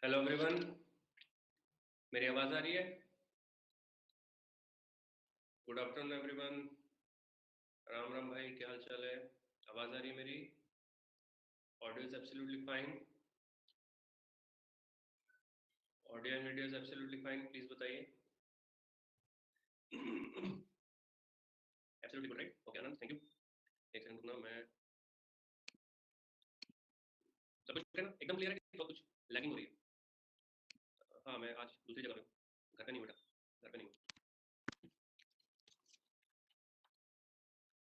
Hello everyone, मेरी आवाज़ आ रही है? Good afternoon everyone. Ram Ram भाई, क्या हाल चाल है? आवाज़ आ रही है मेरी? Audio is absolutely fine. Audio and video is absolutely fine, please बताइए। Absolutely good, right? Okay Anand, thank you. एक सेकंड रुकना, मैं सब कुछ है ना, एकदम क्लियर है कि सब कुछ लैगिंग हो रही है? हाँ, मैं आज दूसरी जगह पे हूँ, घर पे नहीं हूँ बेटा, घर पे नहीं हूँ।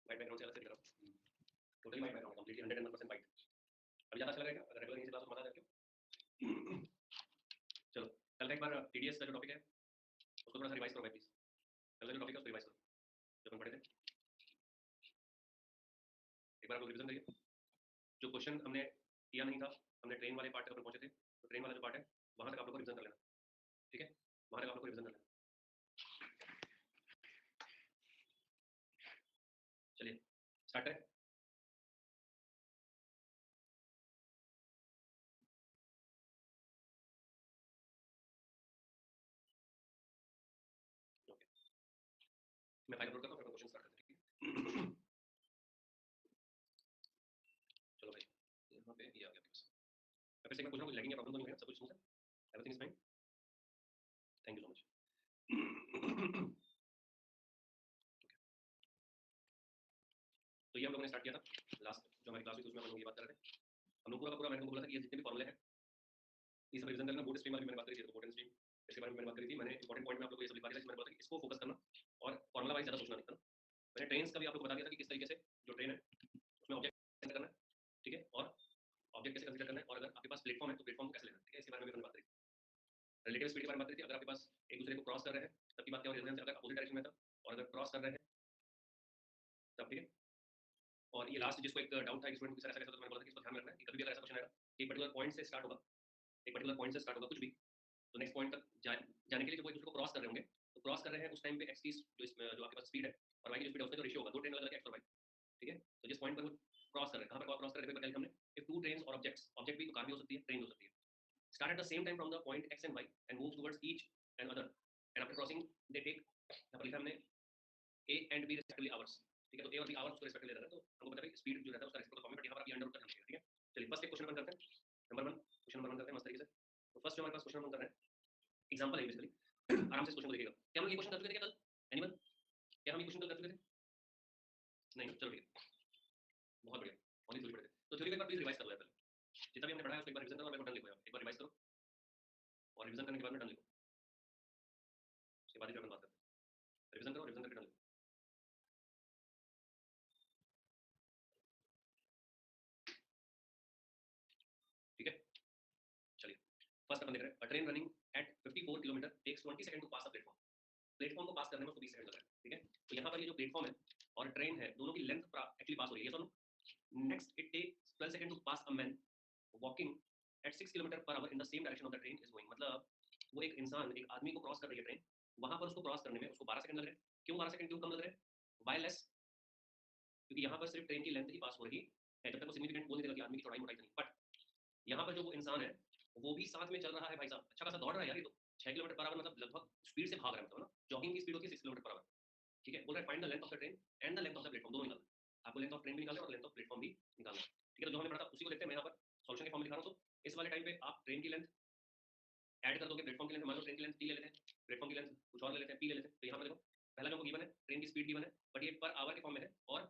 वाइट बैकग्राउंड से अलग से दिख रहा हूँ, totally white background, completely 101% white. अभी ज़्यादा अच्छा लगेगा अगर रेगुलर यहीं से क्लास में मजा करके। चलो, कल का एक बार टीडीएस का जो टॉपिक है उसको थोड़ा सा रिवाइज करो भाई प्लीज़। कल का जो टॉपिक है उसको रिवाइज करो जो हम पढ़े थे, एक बार आप लोग रिविजन करिए। जो क्वेश्चन हमने किया नहीं था, हमने ट्रेन वाले पार्ट तक पहुंचे थे, तो ट्रेन वाला जो पार्ट है वहां तक आप लोग को रिविजन कर लेना, ठीक है? वहां तक आप लोग को रिविजन कर लेना। चलिए स्टार्ट करें। ओके, मैं फाइल अपलोड करता हूँ, फिर क्वेश्चन स्टार्ट करते हैं, ठीक है? चलो भाई, यहाँ पे ये आ गया आपके पास। मैं फिर से एक बार पूछ रहा हूँ, कुछ लैगिंग या प्रॉब्लम तो नहीं है? सब कुछ स्मूथ है? Everything is fine? Thank you so much. तो ये हम लोगों ने स्टार्ट किया था लास्ट जो हमारी क्लास हुई थी, उसमें हम लोग ये बात कर रहे थे। हम लोग पूरा का पूरा मैंने बोला था कि ये जितने भी फॉर्मुले हैं ये सब रिविजन करना। बोर्ड स्ट्रीम वाली मैंने बात करी थी, तो बोर्ड स्ट्रीम इसके बारे में मैंने बात करी थी। मैंने इंपॉर्टेंट पॉइंट में आप लोग को ये सब लिखा दिया था, मैंने बोला था कि इसको फोकस करना और फॉर्मुला वाइज ज़्यादा सोचना नहीं था। मैंने ट्रेन्स का भी आप लोग को बता दिया था कि किस तरीके से जो ट्रेन है उसमें ऑब्जेक्ट कैसे करना है, ठीक है? और ऑब्जेक्ट कैसे कंसीडर करना है, और अगर आपके पास प्लेटफॉर्म है तो प्लेटफॉर्म को कैसे लेना है, ठीक है? इसके बारे में भी हमने बात करी। रिलेटिव स्पीड के बारे में बात करी थी। अगर आपके पास एक दूसरे को क्रॉस कर रहे हैं तब की बात क्या हो रही है, अगर अपोजिट डायरेक्शन में था और अगर क्रॉस कर रहे हैं तब, ठीक है? और ये लास्ट जिसको एक डाउट था कि स्टूडेंट को ऐसा कैसे, तो मैंने बोला था कि इसको ध्यान में रखना है कि कभी भी अगर ऐसा क्वेश्चन आएगा कि पर्टिकुलर पॉइंट से स्टार्ट होगा, एक पर्टिकुलर पॉइंट से स्टार्ट होगा कुछ भी, तो नेक्स्ट पॉइंट तक जाने के लिए जब वो एक दूसरे को क्रॉस कर रहे होंगे, तो क्रॉस कर रहे हैं उस टाइम पे एक्स की जो इसमें जो आपके पास स्पीड है और वाई की जो स्पीड है उसका जो रेशियो होगा, दो ट्रेन अलग अलग एक्स और वाई, ठीक है? तो जिस पॉइंट पर वो क्रॉस कर रहे हैं, कहाँ पर क्रॉस कर रहे हैं हमने, इफ टू ट्रेन्स और ऑब्जेक्ट्स, ऑब्जेक्ट भी तो कार भी हो सकती है, ट्रेन भी हो सकती है, start at the same time from the point x and y and move towards each and other, and after crossing they take, यहाँ पर लिखा हमने a and b respectively hours, ठीक है? तो a और b आवर्स उसको रिस्पेक्ट ले रहा है, तो हमको पता है कि स्पीड जो रहता है उसका रेस्पेक्ट फॉर्म में, बट यहाँ पर ये अंडर रूट का ध्यान रखिएगा, ठीक है? चलिए फर्स्ट एक क्वेश्चन अपन करते हैं, नंबर 1 क्वेश्चन नंबर 1 करते हैं मस्त तरीके से। तो फर्स्ट जो हमारे पास क्वेश्चन अपन कर रहे हैं एग्जांपल है बेसिकली। आराम से इस क्वेश्चन को देखिएगा। क्या हम लोग ये क्वेश्चन कर चुके थे क्या कल? एनीवन? क्या हम ये क्वेश्चन कल कर चुके थे? नहीं, चलो ठीक है, बहुत बढ़िया। ओनली थ्योरी पढ़े थे, तो थ्योरी एक बार प्लीज रिवाइज कर लो पहले। जितना भी हमने पढ़ा है उसको एक बार रिवीजन करो और मेरे को डन लिखो यार, एक बार रिवाइज करो और रिवीजन करने के बाद में डन लिखो, उसके बाद ही अपन बात करते हैं। रिवीजन करो, रिवीजन करके डन लिखो। ठीक है, चलिए फर्स्ट अपन देख रहे हैं। A train running at 54 kilometre takes 20 second to pass the platform. Platform को पास करने में उसको 20 सेकंड लग रहा है, ठीक है? तो यहाँ पर ये जो प्लेटफॉर्म है और ट्रेन है, दोनों की लेंथ एक्चुअली पास हो रही है, सुनो। Next it takes 12 second to pass a man walking at 6 kilometre per hour in the same direction of the train is going. मतलब वो एक इंसान, एक आदमी को क्रॉस कर रही है ट्रेन, वहां पर उसको क्रॉस करने में उसको 12 सेकंड लग रहे हैं। क्यों 12 सेकंड क्यों कम लग रहे हैं? Why less? क्योंकि यहाँ पर सिर्फ ट्रेन की लेंथ ही पास हो रही है, जब तक वो सिग्निफिकेंट बोल नहीं देगा कि आदमी की चौड़ाई मोटाई नहीं। बट यहाँ पर जो वो इंसान है वो भी साथ में चल रहा है भाई साहब, अच्छा खासा दौड़ रहा है यार। ये तो 6 किलोमीटर पर आवर मतलब लगभग स्पीड से भाग रहा है, मतलब ना जॉगिंग की स्पीड होती है 6 किलोमीटर पर आवर, ठीक है? बोल रहा है find the length of the train and the length of the platform, दोनों निकालना है आपको। लेंथ ऑफ ट्रेन भी निकालना है और लेंथ ऑफ प्लेटफॉर्म भी निकालना है, ठीक है? तो जो हमने पढ़ा था उसी को देखते हैं। मैं यहाँ पर सॉल्यूशन के फॉर्म में दिखा रहा हूँ। तो इस वाले टाइम पे आप ट्रेन की लेंथ ऐड कर दोगे प्लेटफॉर्म की लेंथ। मान लो ट्रेन की लेंथ टी ले लेते हैं, प्लेटफॉर्म की लेंथ कुछ और ले लेते हैं, पी ले लेते हैं। तो यहाँ पर देखो पहला जो गिवन है ट्रेन की स्पीड गिवन है, बट ये पर आवर के फॉर्म में है और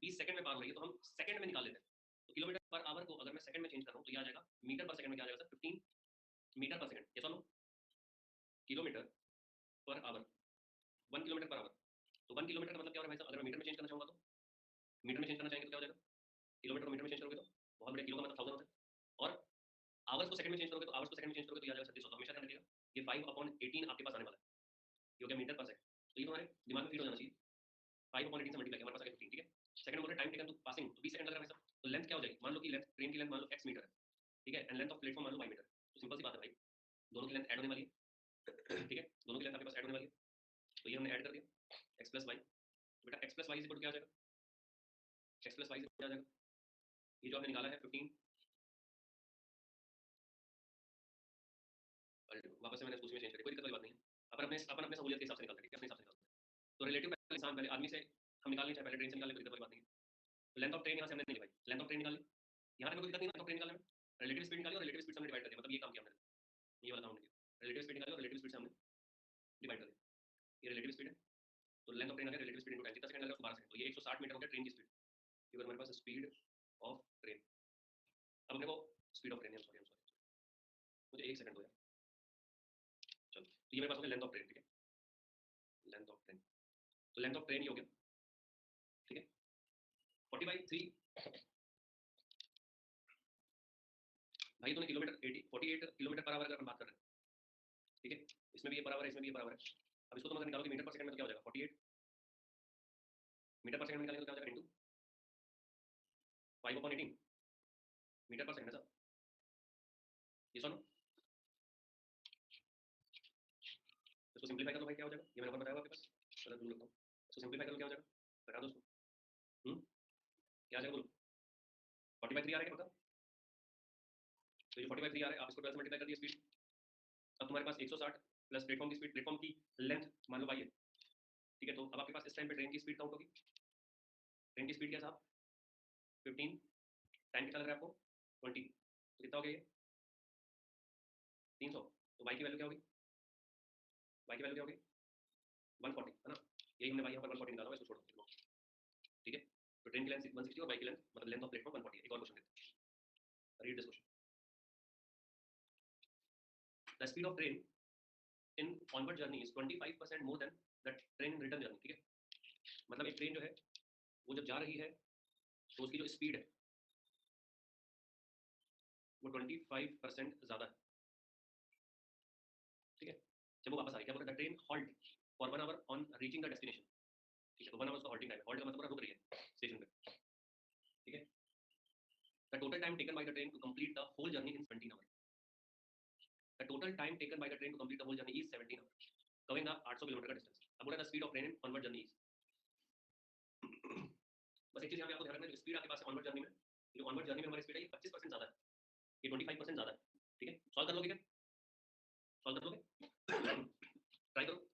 20 सेकंड में पार हो रही है, तो हम सेकंड में निकाल लेते हैं। तो किलोमीटर पर आवर को अगर मैं सेकंड में चेंज कर रहा हूँ तो ये आ जाएगा मीटर पर सेकंड में, क्या आ जाएगा सर? 15 metre per second. ये सुनो, kilometre per our 1 kilometre per our, तो 1 किलोमीटर का मतलब क्या हो रहा है भाई साहब? अगर मैं मीटर में चेंज करना चाहूंगा तो मीटर में चेंज करना चाहेंगे तो क्या हो जाएगा? किलोमीटर को मीटर में चेंज करोगे तो बहुत बड़े, किलो का मतलब 1000 होता है। और आवर्स को सेकंड में चेंज करोगे तो आवर्स को सेकंड में चेंज करोगे तो ये आ जाएगा 3600। हमेशा ध्यान रखिएगा ये 5/18 आपके पास आने वाला है, ये हो गया मीटर पर सेकंड। तो ये तुम्हारे दिमाग में फीड हो जाना चाहिए। 5/18 से मल्टीप्लाई हमारे पास आ गया 15, ठीक है? सेकंड बोल रहे टाइम टेकन टू पासिंग, तो 20 सेकंड लग रहा है भाई साहब। तो लेंथ क्या हो जाएगी? मान लो कि लेंथ ट्रेन की लेंथ मान लो x मीटर है, ठीक है? एंड लेंथ ऑफ प्लेटफॉर्म मान लो y मीटर। तो सिंपल सी बात है भाई, दोनों की लेंथ ऐड होने वाली है, ठीक है? दोनों की लेंथ आपके पास ऐड होने वाली है, तो ये हमने ऐड कर दिया x प्लस वाई। तो बेटा x प्लस वाई क्या आ जाएगा? x प्लस वाई क्या आ जाएगा? ये जो आपने निकाला है 15 वापस से मैंने उसी में चेंज करी, कोई दिक्कत वाली बात नहीं है। अपन अपने सहूलियत के हिसाब से निकालते हैं, ठीक है, अपने हिसाब से निकालते हैं। तो रिलेटिव पहले इंसान पहले आदमी से हम निकाल लें, चाहे पहले ट्रेन से निकालें, कोई दिक्कत वाली बात नहीं है। तो लेंथ ऑफ ट्रेन यहाँ से हमने नहीं भाई, लेंथ ऑफ ट्रेन निकाल ली, यहाँ पे कोई दिक्कत नहीं है लेंथ ऑफ ट्रेन निकालने में। रिलेटिव स्पीड निकाली और रिलेटिव स्पीड से हमने डिवाइड कर दिया, मतलब ये काम किया हमने, ये वाला काम हमने किया। रिलेटिव स्पीड निकाली और रिलेटिव स्पीड से हमने डिवाइड कर दिया, ये रिलेटिव स्पीड है। तो लेंथ ऑफ ट्रेन आ गया, रिलेटिव स्पीड इनटू टाइम, कितना सेकंड लगा, 12 सेकंड। तो ये 160 मीटर हो गया ट्रेन की स्पीड, ये हमारे पास स्पीड ऑफ ट्रेन। अब अपने को स्पीड ऑफ ट्रेन है, सॉरी मुझे 1 सेकंड दो यार। चलो, तो ये मेरे पास हो गया लेंथ ऑफ ट्रेन, ठीक है, लेंथ ऑफ ट्रेन। तो लेंथ ऑफ ट्रेन ये हो गया, ठीक है, 40/3। भाई तूने किलोमीटर 48 किलोमीटर पर आवर का बात कर रहे हैं, ठीक है, इसमें भी ये बराबर है, इसमें भी ये बराबर है। अब इसको तुम अगर निकालोगे मीटर पर सेकंड में तो क्या हो जाएगा, 48 मीटर पर सेकंड में निकालेंगे तो क्या हो जाएगा, इंटू 5/18 मीटर पर सेकंड है सर, ये सुनो, इसको सिंपलीफाई कर लो भाई, क्या हो जाएगा, ये मैंने ऊपर बताया आपके पास, चलो दूर रखता हूँ, इसको सिंपलीफाई कर लो, क्या हो जाएगा, बता दो उसको। क्या आ जाएगा बोलो, 40/3 आ रहा है पक्का। तो ये 40/3 आ रहा है, आप इसको 12 से मल्टीप्लाई कर दिए स्पीड। अब तुम्हारे पास 160 प्लस प्लेटफॉर्म की स्पीड, प्लेटफॉर्म की लेंथ मान लो y है, ठीक है। तो अब आपके पास इस टाइम पे ट्रेन की स्पीड काउंट होगी, ट्रेन की स्पीड क्या साहब, 15, टाइम कितना लग रहा है आपको, 20, तो कितना हो गया ये 300। तो y की वैल्यू क्या होगी, y की वैल्यू क्या होगी 140, है ना, यही हमने भाई यहाँ पर 140 निकाला हुआ, इसको छोड़ दो, ठीक है। तो ट्रेन की लेंथ 160 और y की लेंथ मतलब लेंथ ऑफ प्लेटफॉर्म 140। एक और क्वेश्चन देखते हैं, read this question. The speed of train in onward journey is 25% more than the train in return journey, ठीक है। मतलब एक ट्रेन जो है वो जब जा रही है तो उसकी जो स्पीड है वो 25% ज़्यादा है, ठीक है। जब वो वापस आ रही है, क्या बोल रहा है, the train halt for 1 hour on reaching the destination, ठीक है। तो 1 आवर उसका हॉल्टिंग टाइम है, हॉल्ट का मतलब रुक रही है स्टेशन पे, ठीक है। The total time taken by the train to complete the whole journey in 17 hour, the total time taken by the train to complete the whole journey is 17 hour, covering the 800 kilometre का distance. अब बोला the speed of train in onward journey is बस एक चीज यहाँ पे आपको ध्यान रखना है, जो स्पीड आपके पास है ऑनवर्ड जर्नी में, जो ऑनवर्ड जर्नी में हमारी स्पीड है ये 25% ज़्यादा है, ये 25% ज़्यादा है, ठीक है। सॉल्व कर लोगे क्या, सॉल्व कर लोगे, ट्राई करो।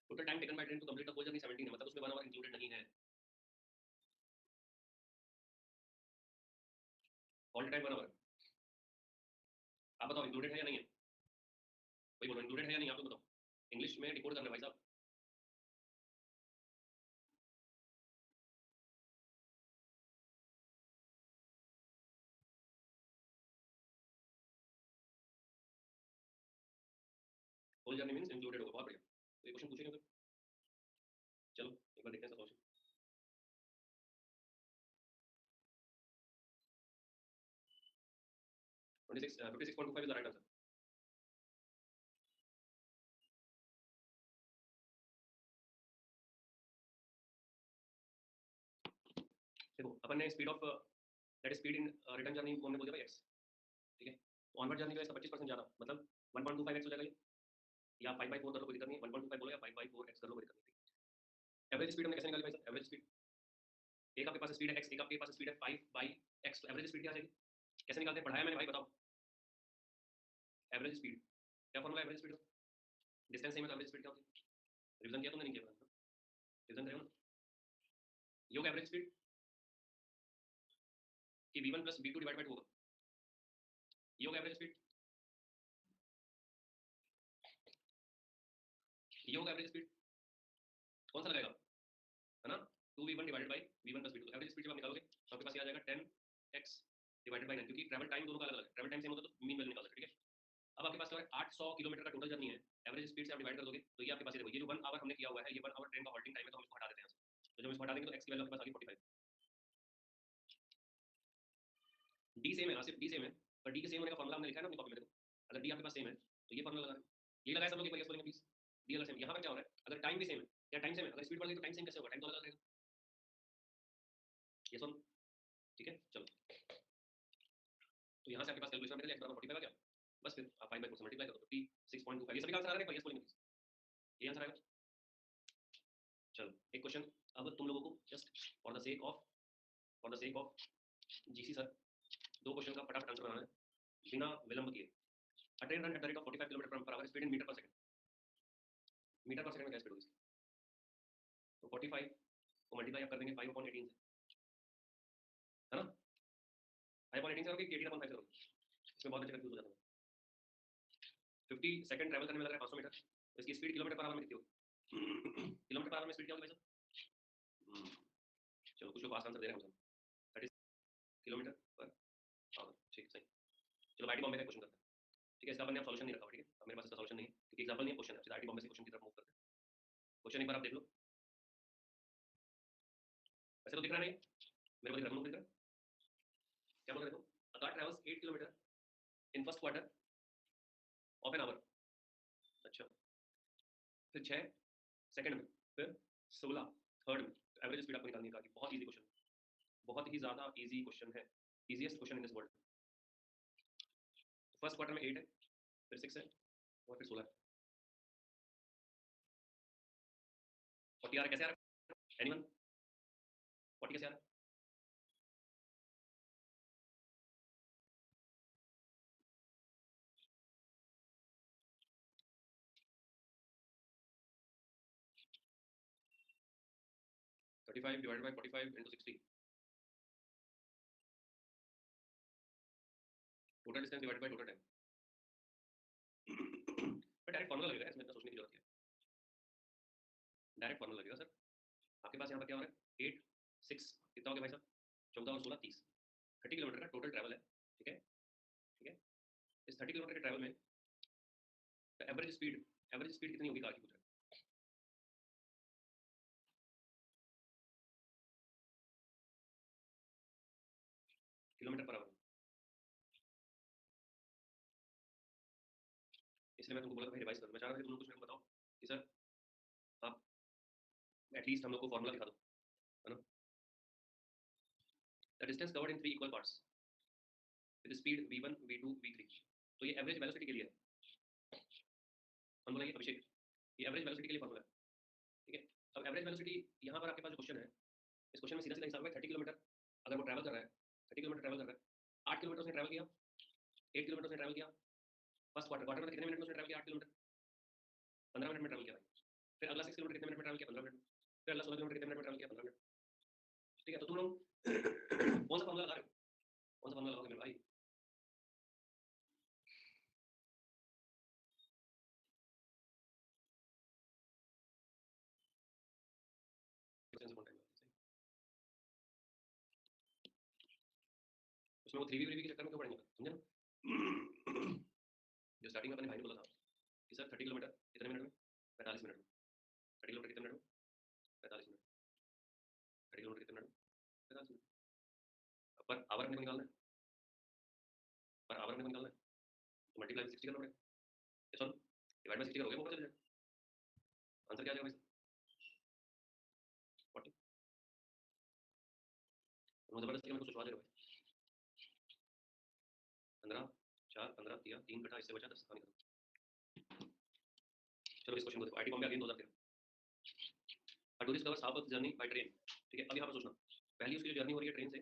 Total time taken by train to complete the whole journey 17 है, मतलब उसमें 1 आवर इंक्लूडेड नहीं है, ऑल टाइम 1 आवर। आप बताओ इंक्लूडेड है या नहीं है, भाई बोलो इंक्लूडेड है या नहीं, आप तो बताओ, इंग्लिश में डिकोड करना है भाई साहब। होल जर्नी मींस इंक्लूडेड होगा, बहुत बढ़िया। तो ये क्वेश्चन पूछेंगे तो चलो एक बार देखते हैं solution. 56.25 is the right answer. देखो अपन ने speed of that speed in return journey को हमने बोल दिया भाई x, ठीक है। ऑनवर्ड जर्नी में इसका 25% ज़्यादा, मतलब 1.25x हो जाएगा ये, या 5/4 कर लो कोई दिक्कत नहीं है, 1.25 बोलो या 5/4x कर लो कोई दिक्कत नहीं। एवरेज स्पीड हमने कैसे निकाली भाई साहब, एवरेज स्पीड, एक आपके पास स्पीड है x, एक आपके पास स्पीड है 5/x, तो एवरेज स्पीड क्या आ जाएगी, कैसे निकालते हैं, पढ़ाया मैंने भाई, बताओ। एवरेज स्पीड क्या फॉर्मूला, एवरेज स्पीड का डिस्टेंस सेम है तो एवरेज स्पीड क्या होती है, रिवीजन किया तुमने, नहीं किया, रिवीजन करो ना। ये होगा एवरेज स्पीड कि v1 plus v2 divide by 2 होगा, ये होगा एवरेज स्पीड, ये होगा एवरेज स्पीड, कौन सा लगेगा, है ना, 2v1 divided by v1 plus v2। तो एवरेज स्पीड जब आप निकालोगे तो आपके पास ये आ जाएगा 10x डिवाइडेड बाय 9, क्योंकि ट्रैवल टाइम दोनों का अलग अलग है, ट्रैवल टाइम सेम होता तो मीन वैल्यू निकाल सकते, ठीक है। अब आपके पास क्या है, 800 किलोमीटर का टोटल जर्नी है, एवरेज स्पीड से आप डिवाइड कर दोगे तो ये आपके पास ये देखो, ये जो 1 आवर हमने किया हुआ है, ये 1 आवर ट्रेन का हॉल्टिंग टाइम है, तो हम इसको हटा देते हैं यहाँ से। तो जब इसको हटा देंगे तो x की वैल्यू आपके पास आ गई 45। d सेम है, हाँ सिर्फ d सेम है, पर d के सेम होने का फॉर्मूला हमने लिखा है ना अपनी कॉपी में, देखो अगर d आपके पास सेम है तो ये फॉर्मूला लगा, ये लगाया सब लोग, एक बार यस बोलेंगे प्लीज, d अगर सेम, यहाँ पर क्या हो रहा है, अगर टाइम भी सेम है, या टाइम सेम है, अगर स्पीड बढ़ गई तो टाइम सेम कैसे होगा, टाइम तो अलग रहेगा, ये सुन, ठीक है चलो। तो यहाँ से आपके पास कैलकुलेशन में x बराबर 45 आ गया, बस फिर आप 5/4 से मल्टीप्लाई कर दो, 56.25। ये सभी का आंसर आ रहा है, यस बोलेंगे, ये आंसर आएगा। चलो एक क्वेश्चन अब तुम लोगों को just for the sake of GC sir, दो क्वेश्चन का फटाफट आंसर बनाना है बिना विलंब किए। A train run at the rate of 45 kilometre per hour, speed in metre per second. Metre per second में क्या स्पीड होगी इसकी? तो 45 को मल्टीप्लाई आप कर देंगे 5/18 से, है ना? 5/18 से करोगे कि 18/5 से करोगे? इसमें बहुत अच्छा कंफ्यूज हो जाता है। 50 सेकंड ट्रैवल करने में लग रहा है 500 मीटर, तो इसकी स्पीड किलोमीटर पर आवर में कितनी होगी? किलोमीटर पर आवर में स्पीड क्या होगी भाई साहब? चलो कुछ लोग फास्ट आंसर दे रहे हैं मुझे। 30 किलोमीटर पर आवर, ठीक सही। चलो आईटी बॉम्बे का क्वेश्चन करते हैं, ठीक है? इसका अपन ने अब सॉल्यूशन नहीं रखा हुआ, ठीक है? अब मेरे पास इसका सॉल्यूशन नहीं है क्योंकि एग्जांपल नहीं है, क्वेश्चन है। सीधा आईटी बॉम्बे से क्वेश्चन की तरफ मूव करते हैं। क्वेश्चन एक बार आप देख लो, वैसे तो दिख रहा नहीं, मेरे को दिख रहा है, दिख रहा है। क्या बोल रहे हो? A car travels 8 kilometre in first quarter of an hour. अच्छा, फिर 6 सेकंड में, फिर 16 थर्ड में। एवरेज स्पीड आपको निकालनी है कार की। बहुत इजी क्वेश्चन, बहुत ही ज्यादा इजी क्वेश्चन है, easiest question in this world. First quarter में 8 है, फिर 6 है, और फिर 16 है। 40 आ रहा है, कैसे आ रहा है? एनीवन 40 कैसे आ रहा है? Thirty five divided by 45 into 60, total distance divided by total time. Direct formula लगेगा, इसमें इतना सोचने की जरूरत है। डायरेक्ट फॉर्मूला लगेगा सर। आपके पास यहाँ पर क्या हो रहा है? 8 6 कितना हो गया भाई साहब? 14 और 16 30, 30 किलोमीटर का टोटल ट्रैवल है, ठीक है? ठीक है, इस 30 किलोमीटर के ट्रैवल में एवरेज स्पीड कितनी होगी कार की, पूछ रहा है। Kilometre per our. इसलिए मैं तुमको बोला था भाई रिवाइज करो। मैं चाह रहा था कि तुम लोग कुछ मेरे को बताओ कि सर आप एटलीस्ट हम लोग को फॉर्मूला दिखा दो, है ना? The distance covered in 3 equal parts with speed v1 v2 v3। तो ये एवरेज वेलोसिटी के लिए है। हम बोलेंगे अभिषेक, ये एवरेज वेलोसिटी के लिए फॉर्मूला है, ठीक है? अब एवरेज वेलोसिटी यहाँ पर आपके पास जो क्वेश्चन है, इस क्वेश्चन में सीधा सीधा हिसाब है 30 किलोमीटर अगर वो ट्रैवल कर रहा है, 30 किलोमीटर ट्रैवल कर रहा है, 8 किलोमीटर उसने ट्रैवल किया, 8 किलोमीटर उसने ट्रैवल किया फर्स्ट क्वार्टर में, कितने मिनट में उसने ट्रैवल किया? 8 किलोमीटर 15 मिनट में ट्रैवल किया भाई। फिर अगला 6 किलोमीटर कितने मिनट में ट्रैवल किया? 15 मिनट में। फिर अगला 16 किलोमीटर कितने मिनट में ट्रैवल किया? 15 मिनट। ठीक है, तो तुम लोग कौन सा फॉर्मूला लगा रहे हो? कौन सा फॉर्मूला लगाओगे मेरे भाई? उसमें वो 3v के चक्कर में क्यों पड़ेंगे, समझे ना? जो स्टार्टिंग में अपने भाई ने बोला था कि सर 30 किलोमीटर कितने मिनट में? 45 मिनट में। 30 किलोमीटर कितने मिनट में? 45 मिनट। 30 किलोमीटर कितने मिनट में? 45 मिनट। पर आवर अपने को निकालना है, पर आवर अपने को निकालना है, तो मल्टीप्लाई 60 करना पड़ेगा। ये सॉरी, डिवाइड बाय 60 करोगे वो पता चल जाएगा। आंसर क्या आ जाएगा भाई? 40। तुम जबरदस्ती मेरे को सोचवा दे रहे हो भाई। 15 4 15 दिया, 3 घटा, इससे बचा 10। कहानी खत्म। चलो इस क्वेश्चन को देखो, IT Bombay again 2013। A tourist covers half of journey by train. ठीक है, अब यहाँ पर सोचना, पहली उसकी जो जर्नी हो रही है ट्रेन से,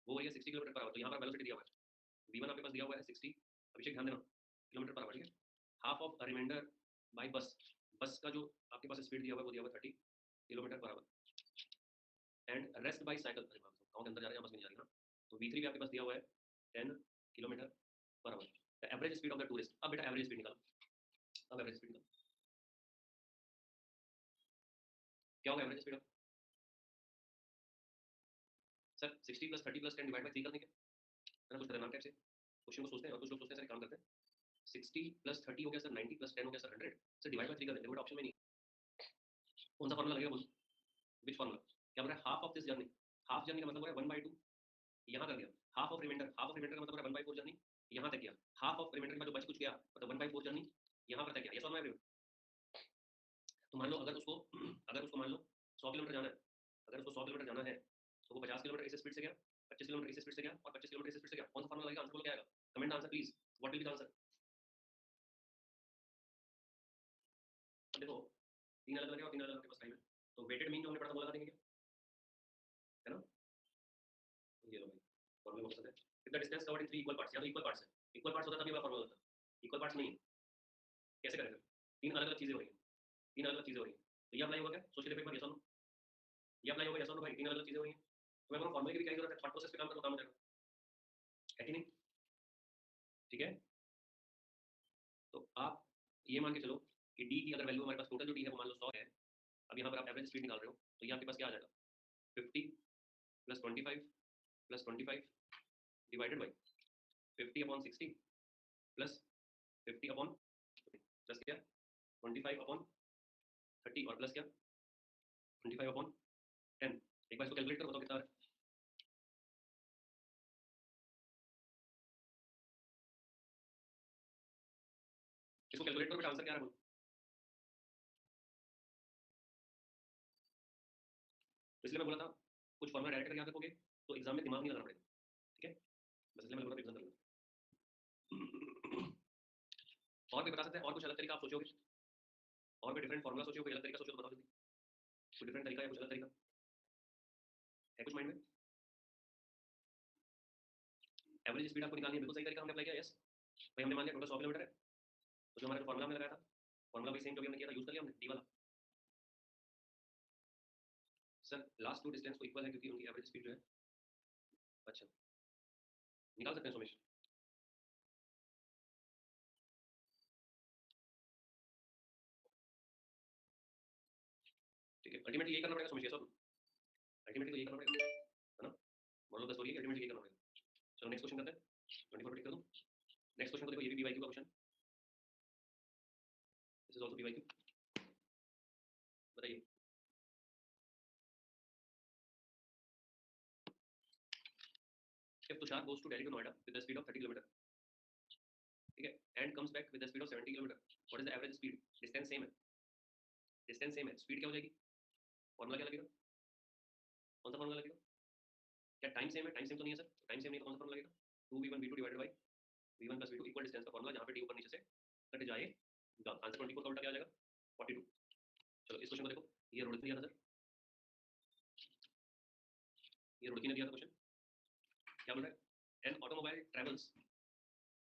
वो हो रही है 60 किलोमीटर पर आवर। तो यहाँ पर वेलोसिटी दिया हुआ है, v1 आपके पास दिया हुआ है 60, अभिषेक ध्यान देना, किलोमीटर पर आवर, ठीक है? हाफ ऑफ रिमाइंडर बाय बस, बस का जो आपके पास स्पीड दिया हुआ है वो दिया हुआ है 30 kilometre per hour. And rest by cycle, अरे बाप रे, गाँव के अंदर जा रहे हैं, बस में नहीं जा रही ना। तो v3 भी आपके पास दिया हुआ है 10 kilometre per our. The average speed of the tourist. अब बेटा एवरेज स्पीड निकालो, अब एवरेज स्पीड निकालो, क्या होगा average speed? Sir 60 plus 30 plus 10 divide by 3 करने के, है ना? कुछ खतरनाक टाइप से क्वेश्चन को सोचते हैं, और कुछ लोग सोचते हैं सर काम करते हैं, 60 प्लस 30 हो गया सर 90 प्लस 10 हो गया सर 100, सर डिवाइड बाय 3 कर देंगे, बट ऑप्शन में नहीं। कौन सा फॉर्मूला लगेगा बोलो? Which formula? क्या बोल रहा है? Half of this journey, half journey का मतलब हो रहा है 1/2, यहाँ कर दिया। Half of reminder, half of reminder का मतलब हो रहा है 1/4 जर्नी, यहाँ तक किया। हाफ ऑफ रिमाइंडर के बाद जो बच कुछ गया मतलब 1/4 जर्नी यहाँ पर तक किया। ये फॉर्मूला है। तो मान लो अगर उसको मान लो 100 किलोमीटर जाना है, अगर उसको 100 किलोमीटर जाना है, तो वो 50 किलोमीटर इस स्पीड से गया, 25 किलोमीटर इस स्पीड से गया और 25 किलोमीटर इस स्पीड से गया। कौन सा फॉर्मूला लगेगा? आंसर बोलो क्या आएगा? Comment answer please, what will be the answer? देखो 3 अलग अलग है और 3 अलग अलग के पास टाइम है, तो वेटेड मीन जो हमने पढ़ा था वो लगा देंगे क्या, है ना? तो ये लो भाई फॉर्मूला बहुत है। If the distance covered in 3 equal parts, या तो इक्वल पार्ट्स है, इक्वल पार्ट्स होता तभी हमारा फॉर्मूला होता, इक्वल पार्ट्स नहीं है, कैसे करेंगे? 3 अलग अलग चीजें हो रही हैं, 3 अलग अलग चीजें हो रही हैं, तो ये अप्लाई होगा क्या? सोच के देखो एक बार, यस और नो, ये अप्लाई होगा यस और नो भाई? 3 अलग अलग चीजें हो रही हैं, तो मैं फॉर्मूले की भी क्या जरूरत है? थॉट प्रोसेस पे काम करो, काम हो जाएगा, है कि नहीं? ठीक है, तो आप ये मान के चलो कि डी की अगर वैल्यू हमारे पास टोटल जो डी है वो मान लो 100 है, अब यहाँ पर आप एवरेज स्पीड निकाल रहे हो, तो ये आपके पास क्या आ जाएगा? 50 plus 25 plus 25 divided by 50/60 plus 50 upon plus क्या 25/30 और प्लस क्या 25/10। एक बार इसको कैलकुलेट करो, बताओ कितना है? इसको कैलकुलेट करो, आंसर क्या है? इसलिए मैं बोला था कुछ फॉर्मूला डायरेक्ट करके याद रखोगे तो एग्जाम में दिमाग नहीं लगाना पड़ेगा, ठीक है? बस इसलिए मैं बोला एग्जाम कर लो। और भी बता सकते हैं, और कुछ अलग तरीका आप सोचोगे, और भी डिफरेंट फॉर्मूला सोचो, कोई अलग तरीका सोचो तो बताओ जल्दी, कोई डिफरेंट तरीका है, कुछ अलग तरीका है कुछ माइंड में? एवरेज स्पीड आपको निकालनी है, बिल्कुल सही तरीका हमने अप्लाई किया, यस भाई। हमने मान लिया टोटल 100 किलोमीटर है, तो जो हमारा फॉर्मूला हमने लगाया था, फॉर्मूला भी सेम जो भी हमने किया था यूज कर लिया हमने, डी वाला। सर लास्ट 2 डिस्टेंस को इक्वल है क्योंकि उनकी एवरेज स्पीड जो है, अच्छा निकाल सकते हैं सोमेश? ठीक है, अल्टीमेटली यही करना पड़ेगा सोमेश, सब अल्टीमेटली तो यही करना पड़ेगा, है ना? मोरल ऑफ द स्टोरी है अल्टीमेटली यही करना पड़ेगा। चलो नेक्स्ट क्वेश्चन करते हैं, 24 टिक कर दो। नेक्स्ट क्वेश्चन को देखो, ये भी पीवाईक्यू का question, this is also PYQ. बताइए, if Tushar goes to Delhi to Noida with the speed of 30 kilometre, ठीक है, and comes back with the speed of 70 kilometre, what is the average speed? Distance same है, distance same है, speed क्या हो जाएगी? Formula क्या लगेगा? कौन सा फॉर्मूला लगेगा? क्या टाइम सेम है? टाइम सेम तो नहीं है सर, टाइम सेम नहीं तो कौन सा फॉर्मूला लगेगा? 2v1v2 divided by v1 plus v2 equal distance का फॉर्मूला, जहां पे d ऊपर नीचे से कट जाएगा, आंसर 24 का उल्टा क्या आ जाएगा? 42। चलो इस क्वेश्चन को देखो, ये रोहित ने दिया था सर, ये रोहित ने दिया था क्वेश्चन, क्या बोल रहा है? एन ऑटोमोबाइल ट्रेवल्स,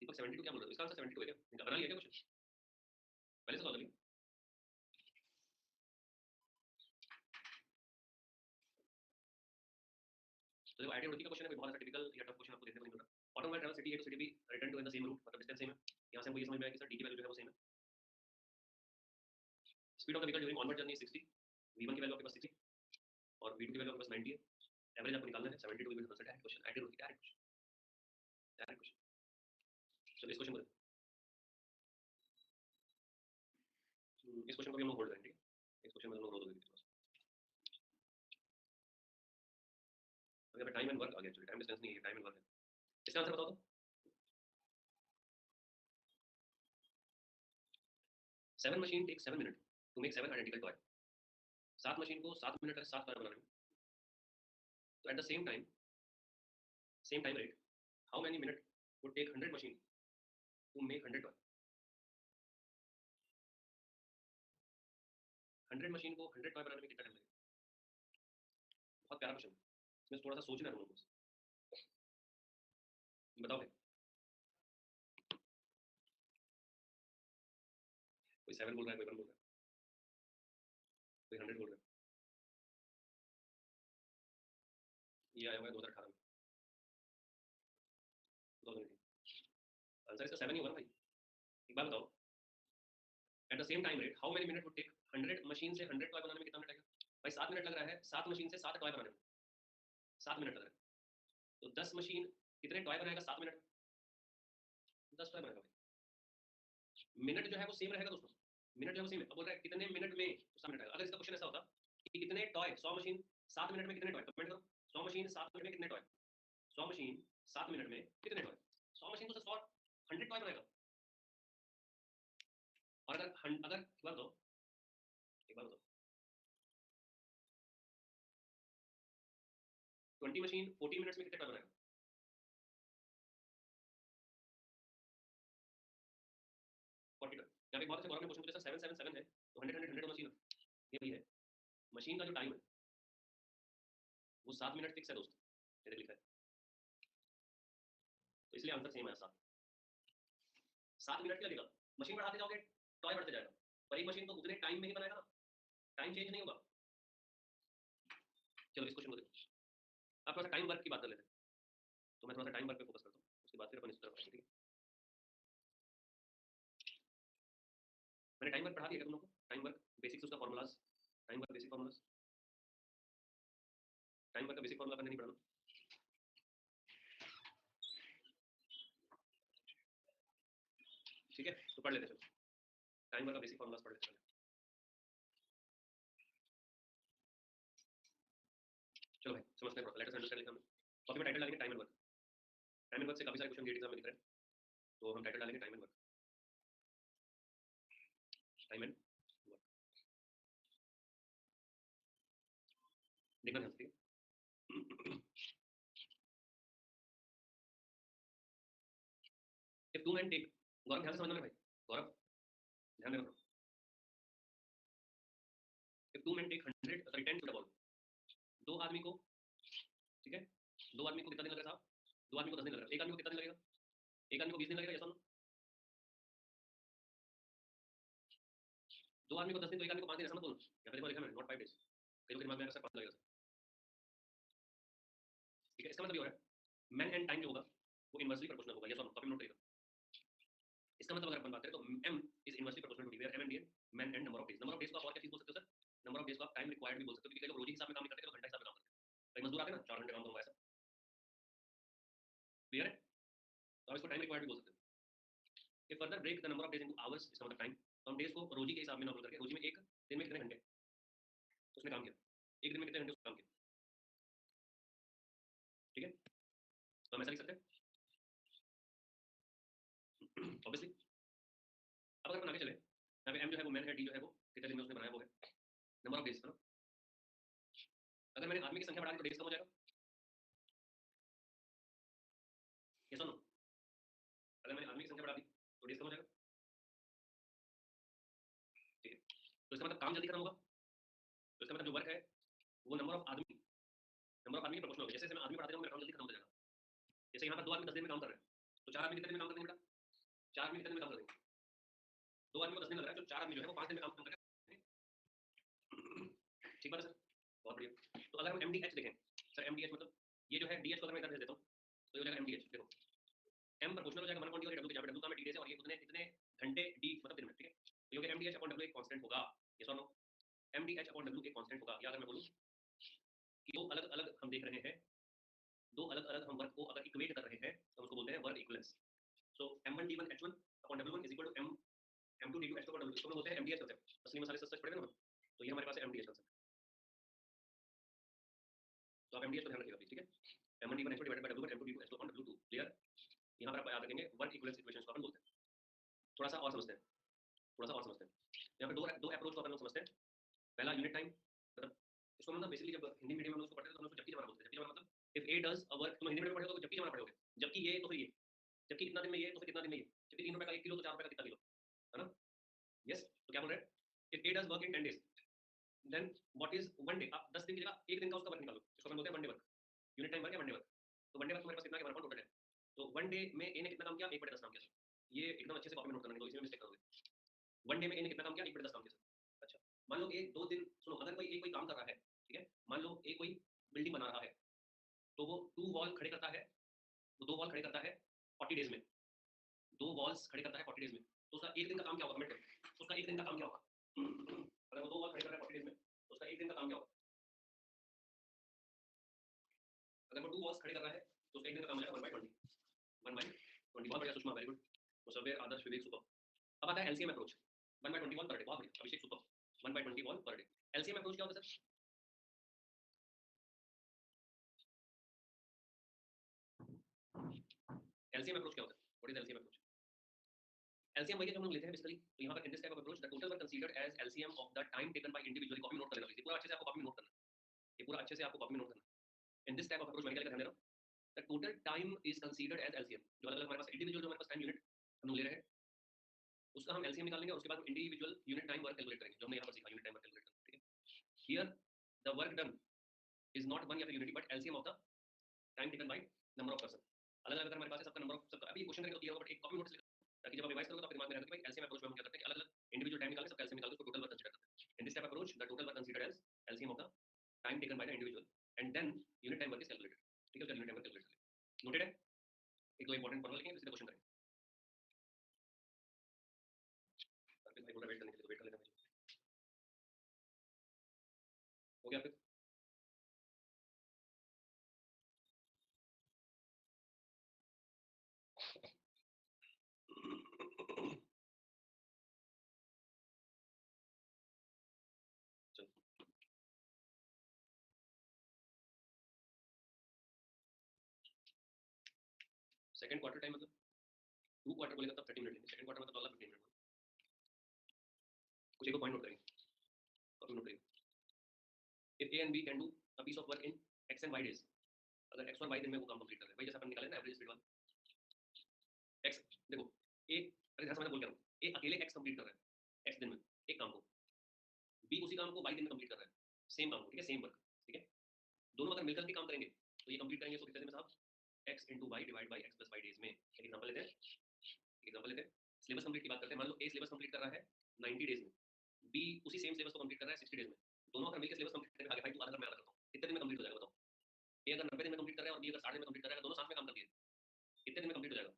दीपक 72 क्या बोल रहा है? इसका आंसर 72 है क्या? बना लिया क्या क्वेश्चन? पहले से सॉल्व कर लिया? तो देखो आईटी रुड़की का क्वेश्चन है, कोई बहुत ऐसा टिपिकल या टफ क्वेश्चन आपको देखने को नहीं मिल रहा। Automobile travel city A to city B return to in the same route, मतलब डिस्टेंस सेम है। यहां से हमको ये समझ में आया कि सर डी की वैल्यू जो है वो सेम है। Speed of the vehicle during onward journey 60, v1 की वैल्यू आपके पास 60 और v2 की वैल्यू आपके पास 90 है, एवरेज आपको निकालना है 72 will be the answer. Direct question, IT Roorkee direct question, direct question. चलो इस क्वेश्चन को इस क्वेश्चन को भी हम लोग होल्ड करेंगे, इस क्वेश्चन में हम लोग रोज देंगे बस। अभी हमें टाइम एंड वर्क आ गया, एक्चुअली टाइम डिस्टेंस नहीं है, टाइम एंड वर्क है। इसका आंसर बताओ तो। 7 machine take 7 minute to make 7 identical toy. 7 machine को 7 मिनट तक 7 टॉय बनाने में, तो at the same time rate how many minute would take 100 machine to make 100 toy? 100 machine को 100 टॉय बनाने में कितना टाइम लगेगा? बहुत प्यारा क्वेश्चन है, इसमें थोड़ा सा सोचना है हम लोगों को, बताओ भाई। कोई 7 बोल रहा है, कोई 1 बोल रहा है, कोई 100 बोल रहा है। ये आया हुआ है 2018 में, 2018। आंसर इसका 7 ही होगा ना भाई। एक बात बताओ, at the same time rate how many minute would take 100 machine से 100 टॉय बनाने में कितना मिनट लगेगा? भाई 7 मिनट लग रहा है 7 मशीन से 7 टॉय बनाने में, 7 मिनट लग रहा है, तो 10 मशीन कितने टॉय बनाएगा 7 मिनट में? 10 टॉय बनाएगा भाई। मिनट जो है वो सेम रहेगा दोस्तों, मिनट जो है वो सेम है। अब बोल रहा है कितने मिनट में, तो 7 मिनट आएगा। अगर इसका क्वेश्चन ऐसा होता कि कितने टॉय 100 मशीन 7 मिनट में कितने टॉय, कमेंट करो। 100 मशीन 7 मिनट में कितने टॉय? 100 मशीन 7 मिनट में कितने टॉय? 100 मशीन तो 100 100 टॉय बनाएगा। और अगर अगर एक बार बताओ, एक बार बताओ एम्प्टी मशीन 14 मिनट्स में कितने टॉय बनाएगा? यहाँ पे बहुत अच्छे गौरव ने क्वेश्चन पूछा सर 777 है तो 100 मशीन ये भी है। मशीन का जो टाइम है वो 7 मिनट फिक्स है दोस्त, ये लिखा है, तो इसलिए आंसर सेम है 7 मिनट क्या लगेगा, मशीन बढ़ाते जाओगे टॉय बढ़ते जाएगा, पर एक मशीन तो उतने टाइम में ही बनाएगा ना, टाइम चेंज नहीं होगा। चलो इस क्वेश्चन को देखो, आप थोड़ा सा टाइम वर्क की बात कर लेते हैं, तो मैं थोड़ा सा टाइम वर्क पे फोकस करता हूँ, उसके बाद फिर अपन इस तरफ आएंगे। ठीक है, मैंने टाइम वर्क पढ़ा दिया तुम लोग को, टाइम वर्क बेसिक्स उसका formulas, time work basic formulas, time work का बेसिक फॉर्मूला करने नहीं पढ़ाना। ठीक है, तो पढ़ लेते चलो, टाइम वर्क का बेसिक फॉर्मूलाज पढ़ लेते हैं। चलो भाई समझते हैं, लेट अस अंडरस्टैंड लिखा हमने, कॉपी में टाइटल डालेंगे time and work, time and work से काफी सारे क्वेश्चन गेट एग्जाम में दिख रहे हैं, तो हम टाइटल डालेंगे time and work, time and work, देखना ध्यान से। If two man take, Gaurav ध्यान से समझना भाई, गौरव ध्यान देना, if two man take 100 sorry 10 to the ball, दो आदमी को, ठीक है, दो आदमी को कितना दिन लग रहा है साहब, दो आदमी को 10 दिन लग रहा है, एक आदमी को कितना दिन लगेगा, एक आदमी को 20 दिन लगेगा, ऐसा ना, दो आदमी को 10 दिन तो एक आदमी को 5 दिन, ऐसा मत बोलो, यहाँ पे देखो लिखा है नॉट 5 डेज, कई लोग दिमाग में सर 5 लगेगा सर, ठीक है, इसका मतलब ये हो रहा है मैन एंड टाइम जो होगा वो इनवर्सली प्रोपोर्शनल होगा, ये सॉल्व कॉपी नोट करिएगा, इसका मतलब अगर अपन बात करें तो m is inversely proportional to d, where m and d man and number of days, number of days को आप और क्या चीज बोल सकते हो सर, नंबर ऑफ डेज को आप टाइम रिक्वायर्ड भी बोल सकते हो, क्योंकि कई लोग रोज हिसाब में काम नहीं करते, कई लोग घंटा हिसाब में काम करते हैं, कई मजदूर आते हैं ना 4 घंटे काम करूंगा ऐसा, क्लियर है, तो आप इसको टाइम रिक्वायर्ड भी बोल सकते हो। if further break the number of days into hours, इसका मतलब टाइम, तो हम डेज को रोजी के हिसाब में नॉर्मल करके, रोजी में एक दिन में कितने घंटे उसने काम किया, एक दिन में कितने घंटे उसने काम किया, ठीक है, तो हम ऐसा लिख सकते हैं ऑब्वियसली। अब अगर अपन आगे चले, यहाँ पे m जो है वो मैन है, d जो है वो कितने दिन में उसने बनाया वो है नंबर ऑफ डेज, है ना, अगर मैंने आदमी की संख्या बढ़ा दी तो डेज कम हो जाएगा, ये सुनो, अगर मैंने आदमी की संख्या बढ़ा दी तो डेज कम हो जाएगा, ठीक है, तो इसका मतलब काम जल्दी खत्म होगा, तो इसका मतलब जो वर्क है वो नंबर ऑफ आदमी, नंबर ऑफ आदमी के प्रोपोर्शनल होगा, जैसे जैसे मैं आदमी बढ़ाते जाऊंगा मेरा काम जल्दी खत्म होता जाएगा, जैसे यहाँ पर दो आदमी 10 दिन में काम कर रहे हैं, तो चार आदमी कितने दिन में काम कर देंगे बेटा, चार आदमी कितने दिन में काम कर देंगे, दो आदमी को 10 दिन लग रहा है, तो चार आदमी जो है वो 5 दिन में काम कर रहे हैं, ठीक बात है सर, बहुत बढ़िया। तो अगर हम एम डी एच देखें सर, एम डी एच मतलब ये जो है डी एच को अगर मैं इधर भेज देता हूँ तो ये हो जाएगा एम डी एच, देखो एम प्रोपोर्शनल हो जाएगा 1 और डब्ल्यू के, जहाँ पे डब्ल्यू का में डी डेज है और ये उतने इतने घंटे डी मतलब दिन में, ठीक है, तो ये M D H upon W एक कांस्टेंट होगा, ये सुनो, M D H upon W एक कांस्टेंट होगा, या अगर मैं बोलूँ कि दो अलग अलग हम देख रहे हैं, दो अलग अलग हम वर्क को अगर इक्वेट कर रहे हैं तो उसको बोलते हैं work equivalence, so m1 d1 h1 upon w1 is equal to m2 d2 h2 upon w2, इसको हम बोलते हैं एमडीएच कांसेप्ट, असली मसाले सच सच पड़ेगा ना, तो ये हमारे पास है एमडीएच कांसेप्ट, तो आप एमडीएच को ध्यान रखिएगा प्लीज, ठीक है, m1 d1 h2 divided by w1 m2 d2 h2 upon w2, clear, यहाँ पर आप याद रखेंगे वर्क इक्विवेलेंस इक्वेशंस को अपन बोलते हैं। थोड़ा सा और समझते हैं, थोड़ा सा और समझते हैं, यहाँ पे दो अप्रोच को अपन लोग समझते हैं, पहला यूनिट टाइम, मतलब इसको मतलब बेसिकली जब हिंदी मीडियम में हम उसको पढ़ते थे तो हम उसको जबकि जमाना बोलते थे, जबकि जमाना मतलब if A does a work, तुम हिंदी मीडियम में पढ़े हो तो जबकि जमाना पढ़ोगे, जबकि ये तो फिर ये, जबकि इतना दिन में ये तो फिर कितना दिन में ये, जबकि 3 रुपए का 1 किलो तो 4 रुपए का कितना किलो, है ना, यस, तो क्या बोल रहे हैं, if A does work in 10 days then what is one day, आप 10 दिन की जगह एक दिन का उसका वर्क निकालो, इसको हम बोलते हैं one day work, unit time work या वन डे वर्क, तो वन डे वर्क हमारे पास कितना है, हमारे पास टोटल है, तो वन डे में ए ने कितना काम किया, 1/10 काम किया, ये एकदम अच्छे से कॉपी में नोट करना, तो इसमें मिस्टेक करोगे, वन डे में ए ने कितना काम किया, 1/10 काम किया, अच्छा, मान लो एक दो दिन, सुनो अगर कोई एक कोई काम कर रहा है, ठीक है, मान लो एक कोई बिल्डिंग बना रहा है, तो वो 2 वॉल खड़े करता है, वो 2 वॉल खड़े करता है 40 डेज में, 2 वॉल्स खड़े करता है 40 डेज में, तो उसका एक दिन का काम क्या होगा, कमेंट करो, उसका एक दिन का काम क्या होगा, अगर वो 2 वॉल खड़े कर रहा है 40 डेज में तो उसका एक दिन का काम क्या होगा, अगर वो 2 वॉल्स खड़े कर रहा है तो उसका एक दिन का काम हो जाएगा 1/20, 1/20, बहुत बढ़िया Sushma, very good, Musavvir Adarsh Vivek super. अब आता है LCM approach, 1/20 wall per day, बहुत बढ़िया Abhishek super, 1/20 wall per day, LCM approach क्या होता है सर, एलसीएम अप्रोच क्या होता है, what is LCM approach, LCM वही है जो हम लोग लेते हैं बेसिकली, तो यहाँ पर in this type of approach the total work considered as LCM of the time taken by individually, copy में नोट कर लेना, पूरा अच्छे से आपको कॉपी में नोट करना, ये पूरा अच्छे से आपको कॉपी में नोट करना, in this type of approach मैं क्या ध्यान दे रहा हूँ, the total time is considered as LCM. जो अलग अलग हमारे पास इंडिविजुअल जो हमारे पास टाइम यूनिट हम लोग ले रहे हैं उसका हम एलसीएम निकालेंगे और उसके बाद individual unit time work calculate करेंगे, जो हमने यहाँ पर सीखा यूनिट टाइम वर्क कैलकुलेट करना। ठीक है, here the work done is not one या फिर unit but LCM of the time taken by number of person. अलग अलग हमारे पास है सबका नंबर ऑफ सबका। अभी क्वेश्चन करेंगे तो क्लियर होगा, बट एक कॉपी नोट्स लिखा ताकि जब आप रिवाइज करोगे तो आपके दिमाग में रहता है कि भाई एलसीएम अप्रोच में हम क्या करते हैं कि अलग अलग इंडिविजुअल टाइम निकालते हैं, सबका एलसीएम निकालते हैं, उसको टोटल वर्क कंसीडर करते हैं। In this type approach the total work considered as LCM of the time taken by the individual and then unit time work is calculated. ठीक है, यूनिट टाइम वर्क कैलकुलेट करेंगे। Noted है? एक दो important formula लिखेंगे, फिर question करेंगे। फिर भाई थोड़ा वेट करने के लिए वेट कर लेना। हो गया? फिर सेकंड क्वार्टर टाइम मतलब 2 क्वार्टर बोलेगा तब 30 मिनट लेंगे, सेकंड क्वार्टर मतलब अगला 15 मिनट। कुछ एक दो पॉइंट नोट करेंगे, कॉपी नोट करेंगे। If A and B can do a piece of work in X and Y days, अगर एक्स और वाई दिन में वो काम कंप्लीट कर रहे हैं, भाई जैसा अपन निकाले ना एवरेज स्पीड वाला एक्स, देखो ए, अरे ध्यान से मैं बोल क्या रहा हूँ, ए अकेले एक्स कंप्लीट कर रहा है एक्स दिन में एक काम को, बी उसी काम को वाई दिन में कंप्लीट कर रहा है सेम काम को। ठीक है, सेम वर्क। ठीक है, दोनों अगर मिलकर के काम करेंगे तो ये कंप्लीट करेंगे, तो कितने दिन में साहब? X into Y divide by X plus Y days में। एक एग्जाम्पल लेते हैं, एग्जाम्पल लेते हैं, सिलेबस कंप्लीट की बात करते हैं। मान लो ए सिलेबस कंप्लीट कर रहा है 90 डेज में, बी उसी सेम सिलेबस को कंप्लीट कर रहा है 60 डेज में। दोनों अगर मिलकर सिलेबस कंप्लीट करेंगे, आगे भाई तू आधा कर मैं आधा करता हूँ, कितने दिन में कंप्लीट हो जाएगा बताओ? ए अगर 90 दिन में कंप्लीट कर रहा है और बी अगर 60 दिन में कंप्लीट कर रहा है, दोनों साथ में काम कर दिए, कितने दिन में कंप्लीट हो जाएगा?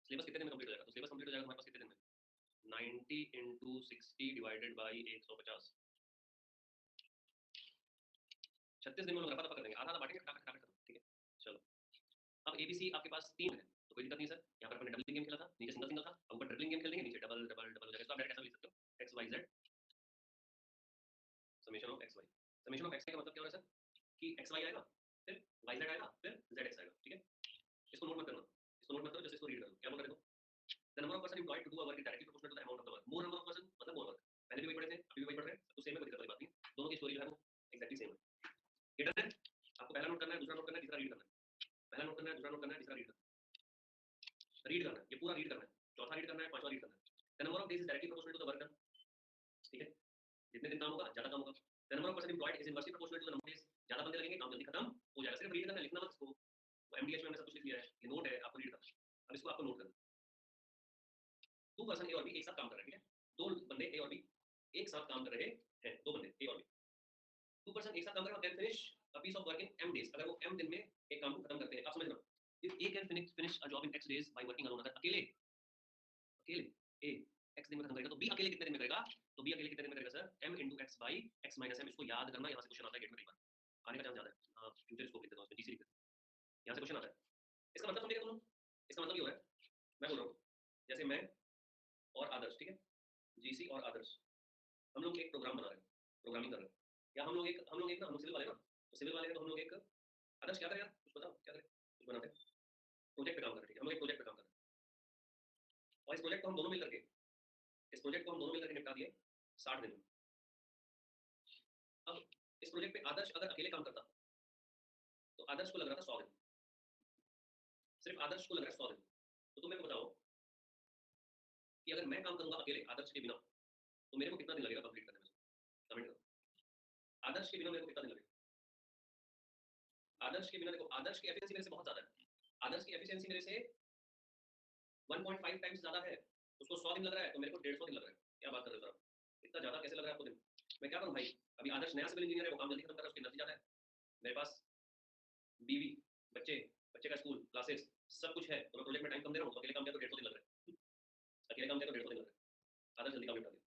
सिलेबस कितने दिन में कंप्लीट हो जाएगा? तो सिलेबस कंप्लीट हो जाएगा हमारे पास कितने दिन में? 90 इंटू 60 डिवाइडेड बाई 150, 36 दिन में लोग रफा दफा कर देंगे, आधा आधा बांटेंगे, फटाफट फटाफट खत्म। ठीक है, चलो अब एबीसी आपके पास 3 है तो कोई दिक्कत नहीं सर। यहाँ पर हमने डबलिंग गेम खेला था, नीचे सिंगल सिंगल था, अब ऊपर ट्रिपलिंग गेम खेल देंगे, नीचे डबल डबल डबल हो जाएगा। तो आप डायरेक्ट ऐसा लिख सकते हो, X Y Z summation of X Y. Summation of X का मतलब क्या हो रहा है सर कि एक्स वाई आएगा, फिर वाई जेड आएगा, फिर जेड एक्स आएगा। ठीक है, इसको नोट मत करना, इसको नोट मत करो, जस्ट इसको रीड करो। क्या बोल रहे हो? The number of person employed to do a work is directly proportional to the amount of the work. More number of person मतलब मोर वर्क। पहले भी वही पढ़े थे, अभी भी वही पढ़ रहे हैं, सब तो सेम है, कोई दिक्कत वाली बात नहीं है। दोनों की स्टोरी जो है वो एक्जेक्टली सेम है। क्लियर है? आपको पहला नोट करना है, दूसरा नोट करना है, तीसरा रीड करना है। पहला नोट करना है, दूसरा नोट करना है, तीसरा रीड करना है। रीड करना है, ये पूरा रीड करना है, चौथा रीड करना है, पांचवा रीड करना है। The number of days is directly proportional to the work done. ठीक है, जितने दिन काम होगा ज्यादा काम होगा। The number of person employed is inversely proportional to the number of days. ज्यादा बंदे लगेंगे, काम जल्दी खत्म हो जाएगा। सिर्फ रीड करना है, लिखना मत इसको। एमडीएच में हमने सब कुछ लिख लिया है, ये नोट है, आपको रीड करना है। अब इसको आपको नोट करना है। 2 पर्सन ए और बी एक साथ काम कर रहे हैं। ठीक है, दो बंदे ए और बी एक साथ काम कर रहे हैं, दो बंदे ए और बी, 2 पर्सन एक साथ काम कर रहे हैं, can finish a piece of work in m days. अगर वो m दिन में एक काम को खत्म करते हैं, आप समझ रहे हो? If A can finish a job in x days by working alone, अगर अकेले अकेले ए x दिन में खत्म करेगा तो b अकेले कितने दिन में करेगा? तो b अकेले कितने दिन में करेगा sir? m into x by x minus m। इसको याद करना, यहाँ से क्वेश्चन आता है गेट में कई बार, आने का चांस ज्यादा है। हाँ, फ्यूचर स्कोप लिख देता हूँ उसमें, जीसी लिख देता हूँ, यहाँ से क्वेश्चन आता है। इसका मतलब समझेगा तुम लोग? इसका मतलब ये हो रहा है, मैं बोल रहा हूँ जैसे मैं और आदर्श, ठीक है, जीसी और आदर्श, हम लोग एक प्रोग्राम बना रहे हैं, प्रोग्रामिंग कर रहे हैं, या हम लोग एक ना, हम सिविल वाले ना, तो सिविल वाले हैं तो हम लोग एक, आदर्श क्या करें यार, कुछ बताओ क्या करें, कुछ बनाते हैं, प्रोजेक्ट पे काम कर रहे हैं। ठीक है, हम लोग एक प्रोजेक्ट पे काम कर रहे हैं और इस प्रोजेक्ट को हम दोनों मिल करके, इस प्रोजेक्ट को हम दोनों मिल करके निपटा दिए 60 दिन में। अब इस प्रोजेक्ट पे आदर्श अगर अकेले काम करता तो आदर्श को लग रहा था 100 दिन, सिर्फ आदर्श को लग रहा है 100 दिन। तो तुम मेरे को बताओ कि अगर मैं काम करूंगा अकेले आदर्श के बिना तो मेरे को कितना दिन लगेगा कंप्लीट करने में? कमेंट करो, आदर्श के बिना मेरे को कितना दिन लगेगा? आदर्श के बिना देखो, आदर्श की एफिशिएंसी मेरे से बहुत ज्यादा है, आदर्श की एफिशिएंसी मेरे से 1.5 टाइम्स ज्यादा है। उसको 100 दिन लग रहा है तो मेरे को 150 दिन लग रहा है। क्या बात कर रहे हो सर, इतना ज्यादा कैसे लग रहा है आपको दिन? मैं क्या करूं भाई, अभी आदर्श नया सिविल इंजीनियर है, वो काम जल्दी खत्म कर रहा है, उसकी एनर्जी ज्यादा है। मेरे पास बीवी, बच्चे, बच्चे का स्कूल, क्लासेस, सब कुछ है, तो मैं प्रोजेक्ट में टाइम कम दे रहा हूँ, तो अकेले काम किया तो 150 दिन लग रहा है, अकेले काम किया तो 150 दिन लग रहा है। आदर्श जल्दी काम निपटा दिया,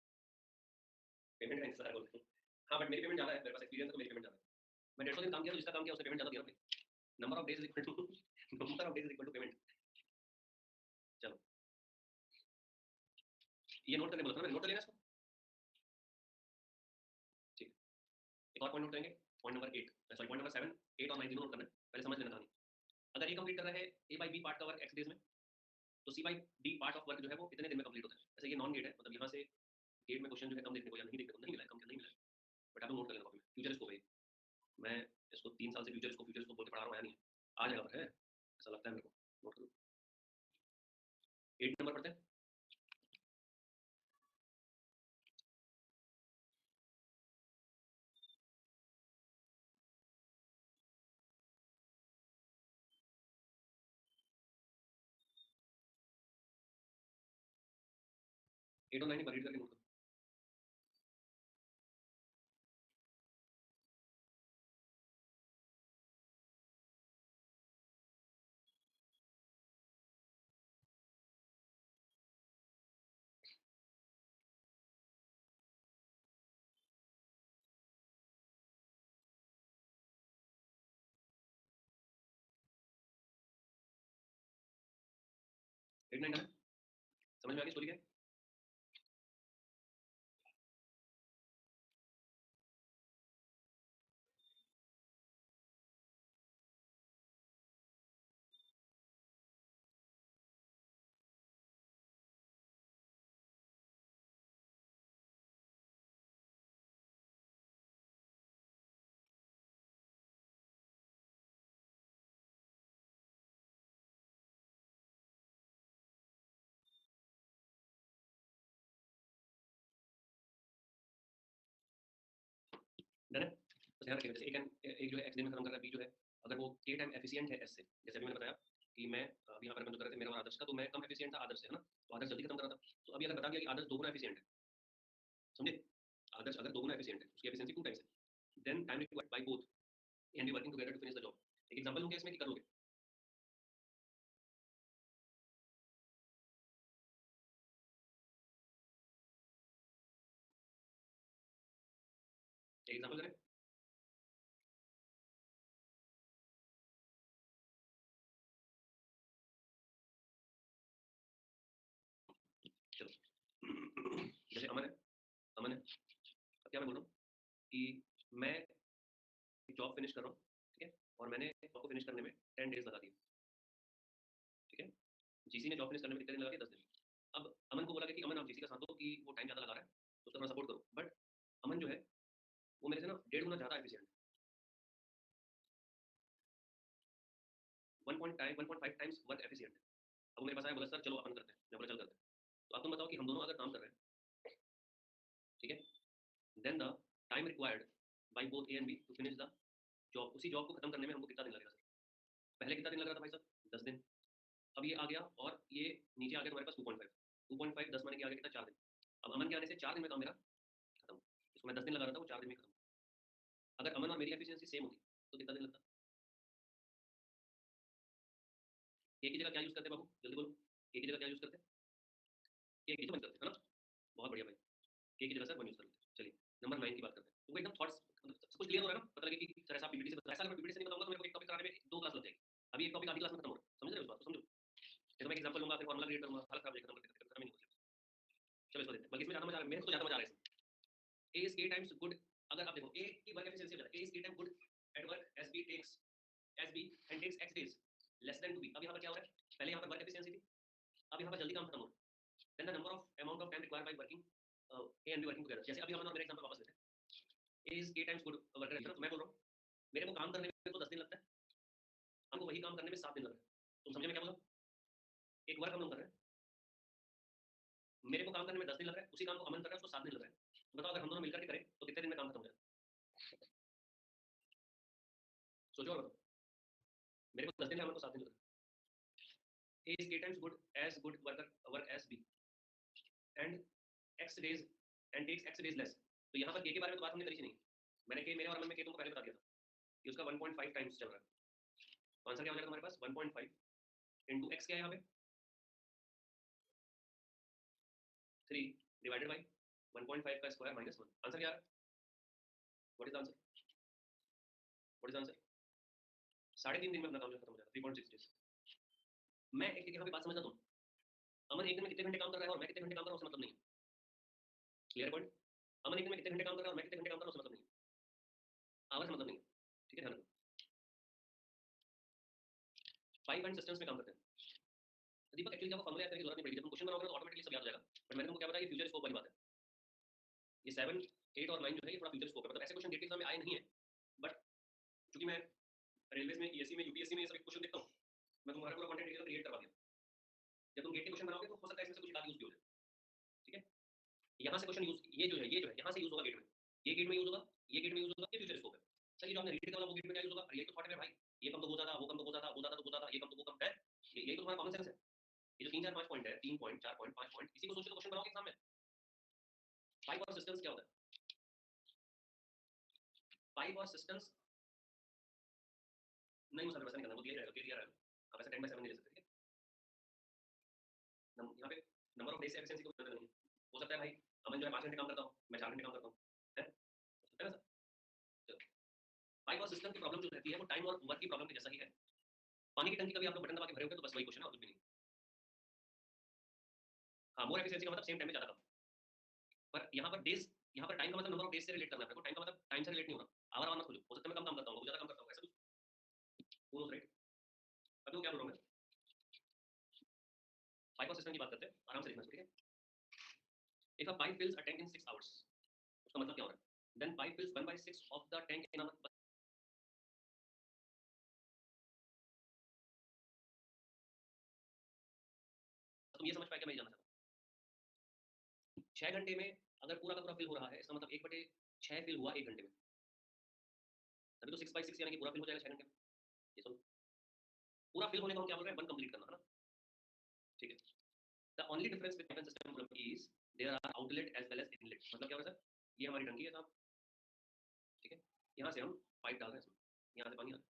पेमेंट का इंतजार बोलते हैं। हाँ बट मेरी पेमेंट ज्यादा है, मेरे पास एक्सपीरियंस है तो मेरी पेमेंट ज्यादा है। मैं 150 दिन काम किया तो जिसका काम किया उसने पेमेंट ज्यादा दिया भाई। Number of days is equal to number of days is equal to payment. चलो ये नोट करने बोला था ना, नोट कर लेना इसको। ठीक है, एक और पॉइंट नोट करेंगे, point number 8, sorry point number 7, 8 और 9 तीनों नोट करना है, पहले समझ लेना कहानी। अगर ए कंप्लीट कर रहा है ए बाई बी पार्ट का वर्क x डेज में, तो C by D part of work जो है वो कितने दिन में कंप्लीट होता है? जैसे ये नॉन गेट है, मतलब यहाँ से गेट में क्वेश्चन जो है कम देखने को या नहीं देखने को नहीं मिला है, कम क्या नहीं मिला है, बट आप लोग नोट कर लेना कॉपी में। फ्यूचर स्कोप है, मैं इसको 3 साल से फ्यूचर स्कोप बोल के पढ़ा 8 और 9 एक बार रीड करके नोट करो। एट नाइन डन, समझ में आ गई स्टोरी क्या है? डन है, बस ध्यान रखिएगा, जैसे एक जो है एक्स दिन में खत्म कर रहा है, बी जो है अगर वो के टाइम एफिशिएंट है एस से, जैसे अभी मैंने बताया कि मैं अभी यहाँ पर अपन जो कर रहे थे मेरा और आदर्श का, तो मैं कम एफिशिएंट था आदर्श से, है ना, तो आदर्श जल्दी खत्म कर रहा था। तो अभी अगर बता दिया कि आदर्श दोगुना एफिशिएंट है, समझे, आदर्श अगर दोगुना एफिशिएंट है, उसकी एफिशिएंसी 2 टाइम्स है, then time required by both can be working together to finish the job. एक एग्जांपल दूंगा इसमें कि कर लोगे। एक एग्जांपल करें, चलो जैसे अमन है, अमन है, अब क्या मैं बोल रहा हूँ कि मैं जॉब फिनिश कर रहा हूँ, ठीक है, और मैंने जॉब को फिनिश करने में 10 डेज लगा दिए, ठीक है, जीसी ने जॉब फिनिश करने में कितने दिन लगा दिए? 10 दिन। अब अमन को बोला गया कि अमन आप जीसी का साथ दो कि वो टाइम ज़्यादा लगा रहा है, तो उसका थोड़ा सपोर्ट करो, बट अमन जो है वो मेरे से ना 1.5 गुना ज़्यादा एफिशिएंट है, 1.5 टाइम्स वर्क एफिशिएंट है। अब वो मेरे पास आया, बोला सर चलो अपन करते हैं, मैं बोला चल करते हैं। तो अब तुम बताओ कि हम दोनों अगर काम कर रहे हैं, ठीक है, then the time required by both A and B to finish the job, उसी जॉब को खत्म करने में हमको कितना दिन लगेगा सर? पहले कितना दिन लग रहा था भाई साहब? 10 दिन। अब ये आ गया और ये नीचे आ गया तुम्हारे पास 2.5, 2.5 10 माने कि आ गया कितना? 4 दिन। अब अमन के आने से 4 दिन में काम मेरा खत्म, इसको मैं 10 दिन लगा रहा था, वो 4 दिन में खत्म। अगर अमन और मेरी एफिशिएंसी सेम होती तो कितना दिन लगता? ए की जगह क्या यूज करते बाबू, जल्दी बोलो, ए की जगह क्या यूज करते? ए की जगह करते है ना, बहुत बढ़िया भाई, ए की जगह सर 1 यूज करते हैं। चलिए नंबर 9 की बात करते हैं, तो एकदम थॉट्स सब कुछ क्लियर हो रहा है ना, पता लगे कि सर ऐसा पीपीटी से बताया, ऐसा अगर पीपीटी से नहीं बताऊंगा तो मेरे को एक टॉपिक कराने में 2 क्लास लग जाएगी। अभी एक टॉपिक आधी क्लास में खत्म हो रहा है, समझ रहे हो इस बात को? समझो, जैसे मैं एक एग्जांपल लूंगा, फिर फार्मूला क्रिएट करूंगा, हालत खराब हो जाएगी, खत्म करते खत्म ही नहीं होगा। चलो इसको देखते हैं, बल्कि इसमें ज्यादा मजा आ रहा है, मेरे को तो ज्यादा मजा आ रहा है इसमें। A is K times good, अगर आप देखो ए की वर्क एफिशिएंसी ज्यादा, A is K time good at work as B takes as B and takes X days less than to B. अब यहाँ पर क्या हो रहा है, पहले यहाँ पर वर्क एफिशिएंसी थी, अब यहाँ पर जल्दी काम खत्म हो रहा है। Then the number of amount of time required by working A and B working together. जैसे अभी हम मेरा एग्जांपल वापस लेते हैं, A is K times good worker है ना, तो मैं बोल रहा हूँ मेरे को काम करने में तो 10 दिन लगता है, हमको वही काम करने में 7 दिन लग रहा है। तुम समझे मैं क्या बोला? एक वर्क हम लोग कर रहे हैं, मेरे को काम करने में 10 दिन लग रहा है, उसी काम को अमन कर रहा है, उसको 7 दिन लग रहा है। तो बताओ अगर हम दोनों मिलकर के करें तो कितने दिन में काम खत्म हो जाए? सोचो और बताओ, मेरे को 10 दिन है, अमन को 7 दिन लग रहा है। A is K times good as good worker work as B and X days and takes X days less. तो यहाँ पर के बारे में तो बात हमने करी थी नहीं, मैंने के मेरे और अमन में के तुमको पहले बता दिया था कि उसका 1.5 टाइम्स चल रहा है। तो आंसर क्या हो जाएगा तुम्हारे पास? 1.5 इंटू एक्स क्या है यहाँ पे? 3 डिवाइडेड बाई 1.5 का स्क्वायर माइनस 1। आंसर क्या आ रहा है? What is answer? What is answer? 3.5 दिन में अपना काम जो खत्म हो जाएगा, 3.6 डेज। मैं एक यहाँ पे बात समझता हूँ, अमन एक दिन में कितने घंटे काम कर रहा है और मैं कितने घंटे काम कर रहा हूँ उससे मतलब नहीं है। Clear point? अमन एक दिन में कितने घंटे काम कर रहा है और मैं कितने घंटे काम कर रहा हूँ उससे मतलब नहीं है, आवर से मतलब नहीं है, ठीक है, ध्यान रखो। पाइप एंड सिस्टम्स में काम करते हैं। दीपक एक्चुअली क्या फॉर्मूला याद करने की जरूरत नहीं पड़ेगी, जब तुम क्वेश्चन बनाओगे तो ऑटोमेटिकली सब याद हो जाएगा, बट मैंने तुमको क्या बताया, ये फ्यूचर स्कोप वाली बात है। ये 7 8 और 9 जो है ये थोड़ा फ्यूचर स्कोप है, मतलब ऐसे क्वेश्चन गेट के एग्जाम में आए नहीं है, बट चूंकि मैं रेलवे में ईएससी में यूपीएससी में ये सब क्वेश्चन देखता हूँ, मैं तुम्हारा पूरा कंटेंट एरिया क्रिएट करवा दिया। जब तुम गेट के क्वेश्चन बनाओगे तो हो सकता है इसमें से कुछ डाल यूज भी हो जाए, ठीक है। यहाँ से क्वेश्चन यूज, ये जो है यहाँ से यूज होगा गेट में, ये गेट में यूज होगा, ये गेट में यूज होगा, ये फ्यूचर स्कोप है। सर ये जो आपने रीड करा वो गेट में क्या यूज होगा? ये तो थॉट है भाई, ये कम तो हो जाता, वो कम तो हो जाता, वो जाता तो वो जाता, ये कम तो वो कम है, ये तो तुम्हारा कॉमन सेंस है। ये जो 3 4 5 पॉइंट है, 3 पॉइंट 4 पॉइंट 5 पॉइंट, इसी को सोच के क्वेश्चन बनाओगे एग्जाम में। पाइप और सिस्टम्स क्या होता है? पाइप और सिस्टम्स नहीं, मुझे वैसा नहीं करना, वो दिया जाएगा, दिया रहेगा। आप ऐसा 10 by 7 नहीं ले सकते, ठीक है? यहाँ पे नंबर ऑफ डेज से एफिशिएंसी को नहीं हो सकता है भाई, अमन जो है 5 घंटे काम करता हूँ, मैं 4 घंटे काम करता हूँ, है हो सकता है ना सर? पाइप और सिस्टम की प्रॉब्लम जो रहती है वो टाइम और वर्क की प्रॉब्लम के जैसा ही है। पानी की टंकी कभी आप लोग बटन दबा के भरे होंगे तो बस वही क्वेश्चन है और कुछ भी नहीं। हाँ, मोर एफिशिएंसी का मतलब सेम टाइम में ज्यादा काम, पर यहाँ पर डेज, यहाँ पर टाइम का मतलब नंबर ऑफ डेज से रिलेट करना है, टाइम का मतलब टाइम से रिलेट नहीं होना। आवर मत खोलो, हो सकता है मैं कम काम करता हूँ, वो ज्यादा काम करता हूँ, ऐसा कुछ राइट। अभी वो क्या बोल रहा हूँ मैं, पाइप और सिस्टम की बात करते हैं, आराम से देखना, ठीक है? If a pipe fills a tank in 6 hours, उसका मतलब क्या हो रहा है? Then pipe fills 1/6 of the tank in a month। तुम ये समझ पाए क्या मैं ये जानना चाहता हूँ? 6 घंटे में अगर पूरा का पूरा फिल हो रहा है, इसका मतलब 1/6 फिल हुआ 1 घंटे में, तभी तो 6/6 यानी कि पूरा फिल हो जाएगा 6 घंटे में। ये सुनो, पूरा फिल होने को हम क्या बोल रहे हैं? 1 कंप्लीट करना है ना, ठीक है? The only difference with pipe system is there are outlet as well as inlet. मतलब क्या हो रहा है सर? ये हमारी टंकी है साहब, ठीक है? यहाँ से हम पाइप डाल रहे हैं इसमें, यहाँ से पानी आ रहा है।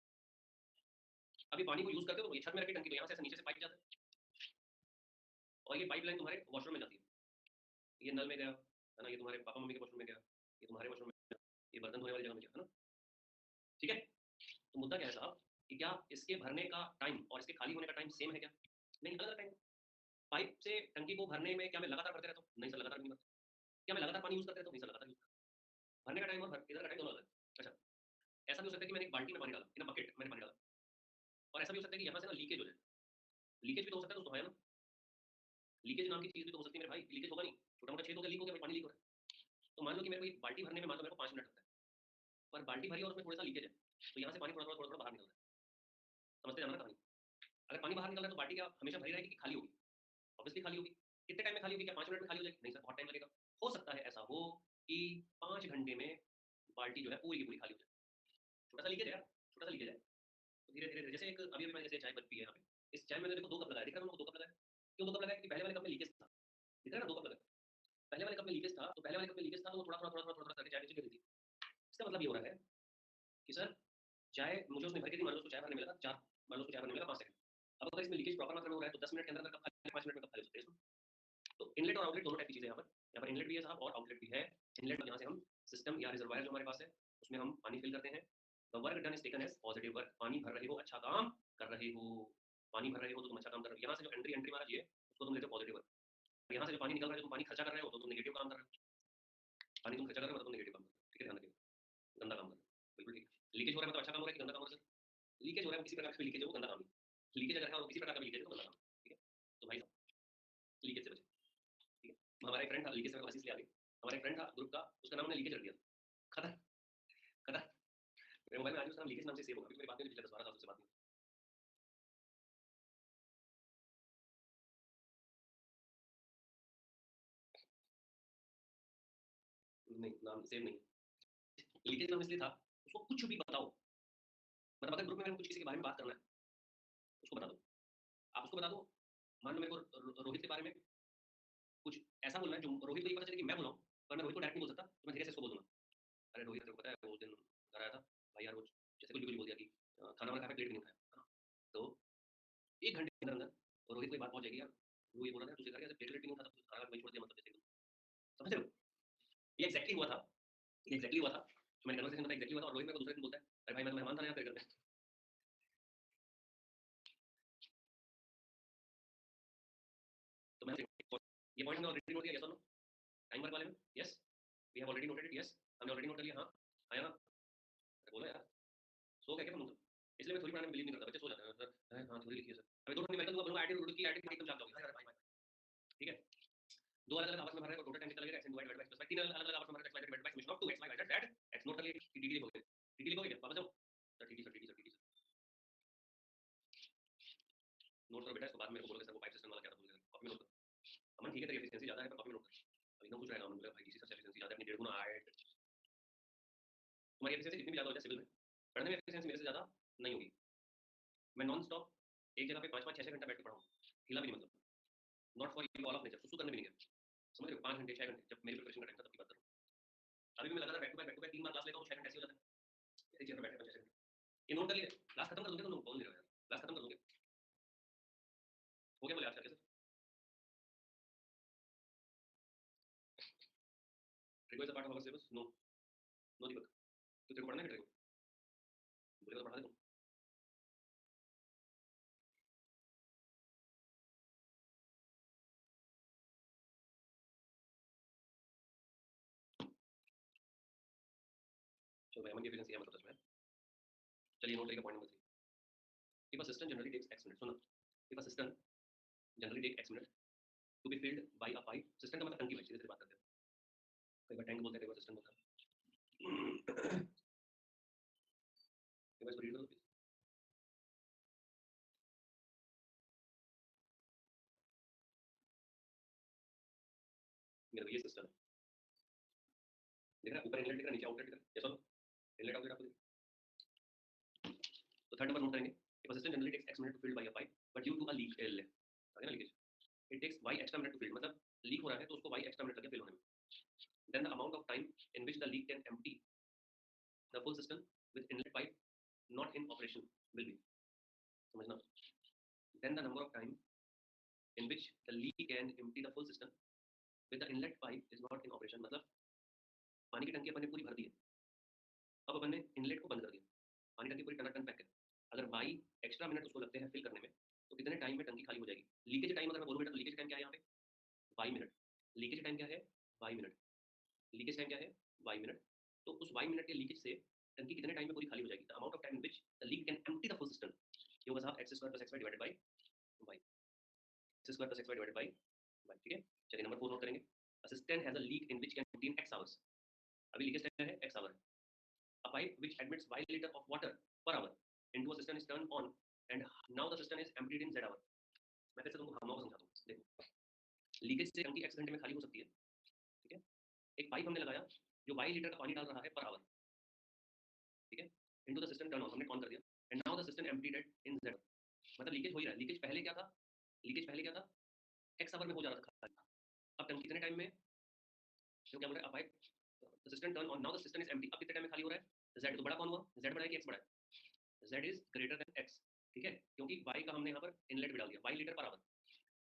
अभी पानी को यूज करते हो तो ये छत में रखी टंकी, तो यहाँ से नीचे से पाइप जाता है और ये पाइपलाइन तुम्हारे वॉशरूम में जाती है, ये नल में गया है ना, ये तुम्हारे पापा मम्मी के वॉशरूम में गया, ये तुम्हारे वॉशरूम में गया, ये बर्तन धोने वाली जगह में गया, है ना? ठीक है? तो मुद्दा क्या है साहब कि क्या इसके भरने का टाइम और इसके खाली होने का टाइम सेम है क्या? नहीं, अलग अलग टाइम। पाइप से टंकी को भरने में क्या मैं लगातार भरते रहता हूँ? नहीं सर, लगातार नहीं भरता। क्या मैं लगातार पानी यूज करते रहता हूँ? नहीं सर, लगातार यूज करता। भरने का टाइम और इधर का टाइम दोनों अलग है। अच्छा, ऐसा भी हो सकता है कि मैंने एक बाल्टी में पानी डाला, इन बकेट मैंने पानी डाला, और ऐसा भी हो सकता है कि यहाँ से ना लीकेज हो जाए। लीकेज भी तो हो सकता है दोस्तों, है ना? लीकेज नाम की चीज भी तो हो सकती है मेरे भाई, लीकेज होगा नहीं, छोटा मोटा छेद हो गया, लीक हो गया, पानी लीक हो रहा है। तो मान लो कि मेरे को एक बाल्टी भरने में मान लो मेरे को 5 मिनट लगता है, पर बाल्टी भरी और उसमें थोड़ा सा लीकेज है, तो यहाँ से पानी थोड़ा थोड़ा बाहर निकल रहा है। समझते जाना कहानी? अगर पानी बाहर निकल रहा है तो बाल्टी क्या हमेशा भरी रहेगी कि खाली होगी? ऑब्वियसली खाली होगी। कितने टाइम में खाली होगी? क्या 5 मिनट में खाली हो जाएगी? नहीं सर, बहुत टाइम लगेगा। हो सकता है ऐसा हो कि 5 घंटे में बाल्टी जो है पूरी की पूरी खाली हो जाए। छोटा सा लीकेज है यार, छोटा सा लीकेज है। तो धीरे धीरे जैसे एक अभी अभी मैंने जैसे चाय बन पी है यहाँ पे, इस चाय में देखो 2 कप लगाया, दिख रहा है ना? 2 कप लगाया, क्यों 2 कप लगाया? कि पहले वाले कप में लीकेज था, दिख रहा है ना? 2 कप लगाया, पहले वाले कप में लीकेज था, तो पहले वाले कप में लीकेज था तो वो थोड़ा थोड़ा थोड़ा थोड़ा थोड़ा करके चाय नीचे गिर रही थी। इसका मतलब ये हो रहा है कि सर चाय मुझे उसने भर के दी, मान लो उसको चाय भरने में लगा 4, मान लो उसको चाय भरने में लगा 5 सेकंड। अब अगर इसमें लीकेज प्रॉपर मात्रा में हो रहा है तो 10 मिनट के अंदर अंदर कप खाली, 5 मिनट में कप खाली हो सकते हैं। तो इनलेट और आउटलेट दोनों टाइप की चीजें यहाँ पर इनलेट भी है साहब और आउटलेट भी है। इनलेट यहाँ से हम सिस्टम या रिजर्वायर जो हमारे पास है उसमें हम पानी फिल करते हैं। The work done is taken as positive work, पानी भर रहे हो, अच्छा काम कर रहे हो, पानी भर रहे हो तो तुम अच्छा काम कर रहे हो। यहाँ से जो एंट्री एंट्री मारा जी है उसको तुम लेते हो पॉजिटिव वर्क। यहाँ से जो पानी निकल रहा है, जो तुम पानी खर्चा कर रहे हो तो तुम नेगेटिव काम कर रहे हो। पानी तुम खर्चा कर रहे हो तो तुम नेगेटिव काम कर रहे हो, ठीक है? ध्यान रखिएगा, गंदा काम कर रहे हो, बिल्कुल ठीक है। लीकेज हो रहा है मतलब अच्छा काम हो रहा है कि गंदा काम हो रहा है? लीकेज हो रहा है किसी प्रकार का लीकेज है वो गंदा काम है, लीकेज अगर है और किसी प्रकार का लीकेज है तो गंदा काम, ठीक है? तो भाई साहब लीकेज से बचे, ठीक है? हमारा एक फ्रेंड था, लीकेज से मेरे को हंसी इसलिए आ गई, हमारा एक फ्रेंड था ग्रुप का, उसका नाम हमने लीकेज रख दिया, खत्म खत्म। मेरे मोबाइल में आज उसका नाम लीकेज नाम से सेव होगा, क्योंकि मेरी बात नहीं हुई पिछले 10-12 साल से बात नहीं हुई। नहीं, नाम सेव नहीं। लीकेज नाम इसलिए था, उसको कुछ भी बताओ, मतलब अगर ग्रुप में मेरे को कुछ किसी के बारे में बात करना है उसको बता दो, आप उसको बता दो। मान लो मेरे को रोहित के बारे में कुछ ऐसा बोलना है जो रोहित को ये पता चले कि मैं बोला हूँ, पर मैं रोहित को डायरेक्ट नहीं बोल सकता, तो मैं धीरे से इसको बोल दूंगा, अरे रोहित तेरे को पता है उस दिन घर आया था भाई यार, वो जैसे कुछ भी कुछ बोल दिया कि खाना वाना खा के प्लेट भी नहीं उठाया, है ना? तो 1 घंटे के अंदर अंदर रोहित को ये बात पहुंच जाएगी यार, वो ये बोल रहा था तुझे घर ऐसे प्लेट प्लेट नहीं उठाता, तो खाना वहीं छोड़ दिया, मतलब जैसे एकदम, समझ रहे हो? ये एग्जैक्टली हुआ था, ये एग्जैक्टली हुआ था जो मैंने कन्वर्सेशन बताया, एग्जैक्टली हुआ था। और रोहित मेरे को दूसरे दिन बोलता है अरे भाई मैं तो मेहमान था ना यार तेरे घर में। तो मैं ये पॉइंट हमने ऑलरेडी नोट किया, यस और नो? टाइम वर्क वाले में yes, we have already noted it, yes हमने ऑलरेडी नोट कर लिया, हाँ आया ना? अरे बोलो यार, सो क्या क्या तुम? इसलिए मैं थोड़ी बनाने में बिलीव नहीं करता, बच्चे सो जाते हैं सर, अरे हाँ थोड़ी लिखी है सर, अभी 2 न्यूमेरिकल दूंगा, बनूंगा एडिट की एडिट एकदम जाग जाओगे, अरे भाई भाई, ठीक है? 2 अलग अलग आवर्स में भर रहे हो, टोटल टाइम कितना लगेगा? x divide by x plus 3 अलग अलग आवर्स में भर रहे हो, x divide by summation of 2 x y z that x note कर लिए, टीटी लिखोगे, टीटी लिखोगे क्या? वापस जाओ sir, TT sir, TT sir, TT sir, note करो बेटा इसको, बाद में मेरे को बोलोगे सर वो पाइप सिस्टम वाला क्या था, बोलोगे कॉपी में नोट करो। अमन ठीक है तेरी एफिशिएंसी ज्यादा है पर कॉपी में नोट कर। अभी एकदम कुछ रहेगा, अमन बोलेगा भाई डीसी सर से एफिशिएंसी ज्यादा है, अपनी 1.5 गुना हार्ड। तुम्हारी एफिशिएंसी जितनी भी ज्यादा हो जाए सिविल में, पढ़ने में एफिशिएंसी मेरे से ज्यादा नहीं होगी। मैं नॉन स्टॉप एक जगह पे 5-5 6-6 घंटा बैठ के पढ़ाऊँ, हिला भी नहीं मतलब, not for you all of nature, सुसु करने भी नहीं गया, समझ रहे हो? 5 घंटे 6 घंटे जब मेरी प्रिपरेशन का टाइम था तब की बात। बार क्लास लेता हूँ तो 6 घंटे ऐसे हो जाता है, एक चेयर पर बैठे 5 घंटे। ये नोट कर लिए, क्लास खत्म कर दोगे तो लोग बोल नहीं रहे हो यार, क्लास खत्म कर दोगे, हो गया बोले आज करके sir. Trigo is a part of our syllabus, no no Deepak, तो तेरे को पढ़ना है ट्रिको, बोलेगा तो पढ़ा दे तुम। चलो भाई अमन की एफिशिएंसी है मतलब सच में। चलिए नोट करिएगा point number 3। If a system generally takes x minute, सुनो, if a system generally take x minute to be filled by a pipe, system का मतलब टंकी भाई, सीधे सीधे बात करते हैं, कई बार टैंक बोलते हैं, कई बार सिस्टम बोलते हैं। कई बार इसको रीड करो प्लीज। मेरा ये सिस्टम दिख रहा है, ऊपर इनलेट दिख रहा है, नीचे आउटलेट दिख रहा है, ये सुनो, इनलेट आउटलेट आपको दिख रहा है। तो थर्ड नंबर नोट करेंगे, if a system generally takes x minute to filled by a pipe but due to a leak, L आगे ना leakage, it takes y extra minute to filled, मतलब leak हो रहा है तो उसको y एक्स्ट्रा मिनट लगे फिल होने में, then the amount of time in which the leak can empty the full system with inlet pipe not in operation will be, समझना, then the number of time in which the leak can empty the full system with the inlet pipe is not in operation, मतलब पानी की टंकी अपन ने पूरी भर दी है, अब अपन ने इनलेट को बंद कर दिया, पानी टंकी पूरी टनाटन पैक है, अगर बाई एक्स्ट्रा मिनट उसको लगते हैं फिल करने में तो कितने टाइम में टंकी खाली हो जाएगी। लीकेज टाइम अगर मैं बोलूँ बेटा, लीकेज टाइम क्या है यहाँ पे, वाई मिनट, लीकेज टाइम क्या है, वाई मिनट, लीकेज टाइम क्या है, वाई मिनट, तो उस वाई मिनट के लीकेज से टंकी कितने टाइम में पूरी खाली हो जाएगी, the amount of time in which the leak can empty the full system, ये होगा साहब x square plus x Y divided by y, x square plus x Y divided by y, ठीक है। चलिए नंबर 4 नोट करेंगे, assistant has a leak in which can empty in x hours, अभी leakage time है x hour, a pipe which admits 1 liter of water per hour into a cistern is turned on and now the cistern is emptied in z hour, मैं फिर से तुमको भावनाओं को समझाता हूँ, देखो लीकेज से टंकी x घंटे में खाली हो सकती है, ठीक है, एक पाइप हमने लगाया जो 22 लीटर का पानी डाल रहा है पर आवर, ठीक है, into the system turn on, हमने ऑन कर दिया, and now the system emptied in z, मतलब लीकेज हो ही रहा है, लीकेज पहले क्या था, लीकेज पहले क्या था, x आवर में हो जा रहा था खाली, अब टंकी कितने टाइम में, तो क्या बोल रहा है, pipe the system turn on, now the system is empty, अब कितने टाइम में खाली हो रहा है, z तो बड़ा कौन हुआ, z बड़ा है कि x बड़ा है, z is greater than x, ठीक है, क्योंकि y का हमने यहाँ पर इनलेट भी डाल दिया, 22 लीटर पर आवर,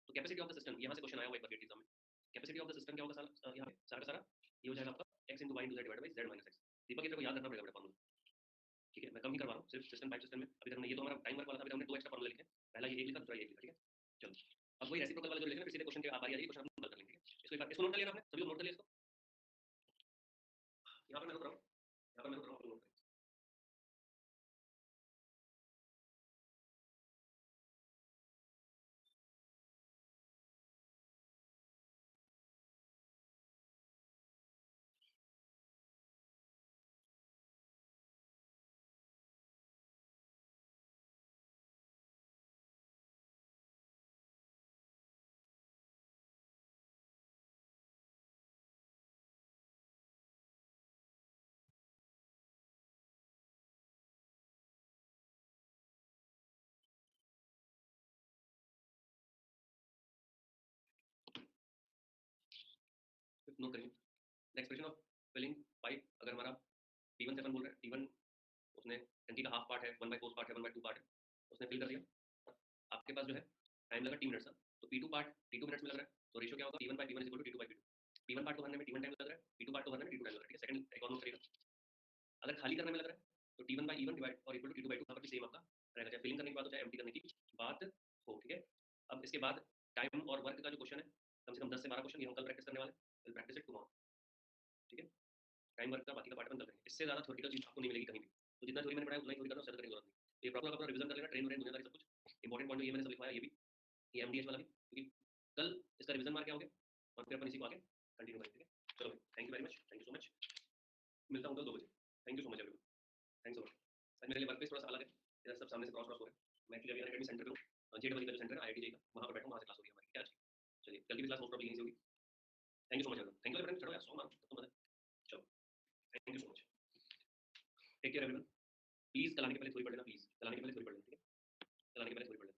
तो कैपेसिटी ऑफ द सिस्टम, यहाँ से क्वेश्चन आया हुआ एक बार एग्जाम में, कैपेसिटी ऑफ द सिस्टम क्या होगा सारा, यहाँ पे सारा का सारा ये हो जाएगा आपका x into y into z divided by z minus x, दीपक ये तेरे को याद रखना पड़ेगा बेटा फॉर्मूला, ठीक है, मैं कम ही करवा रहा हूँ, सिर्फ सिस्टम पाइप सिस्टम में अभी तक हमने ये तो हमारा टाइम वर्क वाला था, अभी हमने 2 एक्स्ट्रा फॉर्मूला लिखे, पहला ये एक लिखा, दूसरा ये एक लिखा, ठीक है। चलो अब वही रेसिप्रोकल वाला जो लिखना, फिर सीधे क्वेश्चन के आ बारी आ जाएगी, क्वेश्चन अपन कर लेंगे, ठीक है। इसको एक बार इसको नोट कर लिया आपने, सभी लोग नोट कर लिया इसको, यहाँ पर मैं रुक रहा हूँ, यहाँ पर मैं रुक रहा हूँ, नोट करें। नोट करिए, the expression of filling pipe, अगर हमारा T1 से अपन बोल रहे हैं, T1 उसने टंकी का हाफ पार्ट है, 1/4 पार्ट है, 1/2 पार्ट है, उसने फिल कर दिया, आपके पास जो है टाइम लगा T मिनट का, तो P2 पार्ट T2 मिनट्स में लग रहा है, तो रेशियो क्या होगा, P1 by P1 is equal to T2 by P2, P1 part को भरने में T1 टाइम लग रहा है, P2 पार्ट को भरने में T2 टाइम लग रहा है, ठीक है, सेकंड एक और नोट करिएगा, अगर खाली करने में लग रहा है तो T1 by E1 डिवाइड और इक्वल टू T2 by 2, यहाँ पर भी सेम आपका रहेगा, चाहे फिलिंग करने के बाद हो चाहे एम्प्टी करने की बात हो, ठीक है। अब इसके बाद टाइम और वर्क का जो क्वेश्चन है, कम से कम 10 से 12 क्वेश्चन ये हम कल प्रैक्टिस करने वाले हैं, विल प्रैक्टिस इट टुमारो, ठीक है। टाइम वर्क का बाकी का पार्ट अपन कल करेंगे, इससे ज़्यादा थ्योरेटिकल चीज आपको नहीं मिलेगी कहीं भी, तो जितना थ्योरी मैंने पढ़ाया उतना ही थ्योरी करना, उससे ज़्यादा करने की जरूरत नहीं, ये प्रॉपर अपना रिवीजन कर लेना, ट्रेन व्रेन दुनियादारी सब कुछ, इंपॉर्टेंट पॉइंट ये मैंने सब लिखवाया, ये भी, ये MDH वाला भी, क्योंकि कल इसका रिवीजन मार के आओगे और फिर अपन इसी को आगे कंटिन्यू करेंगे, ठीक है। चलो thank you very much, thank you so much, मिलता हूँ कल 2 बजे, thank you so much everyone, thanks so much. आज मेरे लिए वर्क प्लेस थोड़ा सा अलग है, इधर सब सामने से क्रॉस क्रॉस हो रहे हैं, मैं एक्चुअली अभी अकेडमी सेंटर पे हूँ, जेड का जो सेंटर है IIT जेई का, वहाँ पर बैठा हूँ, वहाँ से क्लास हो रही है हमारी, क्या आज, चलिए कल की भी क्लास मोस्ट ऑफ यहीं से होगी, thank you so much everyone, thank you friends, चलो यार सो मारो तो मत, चलो thank you so much, take care everyone, please कल आने के पहले थोड़ी पढ़ लेना, प्लीज कल आने के पहले थोड़ी पढ़ लेना, ठीक है, कल आने के पहले थोड़ी पढ़ लेना।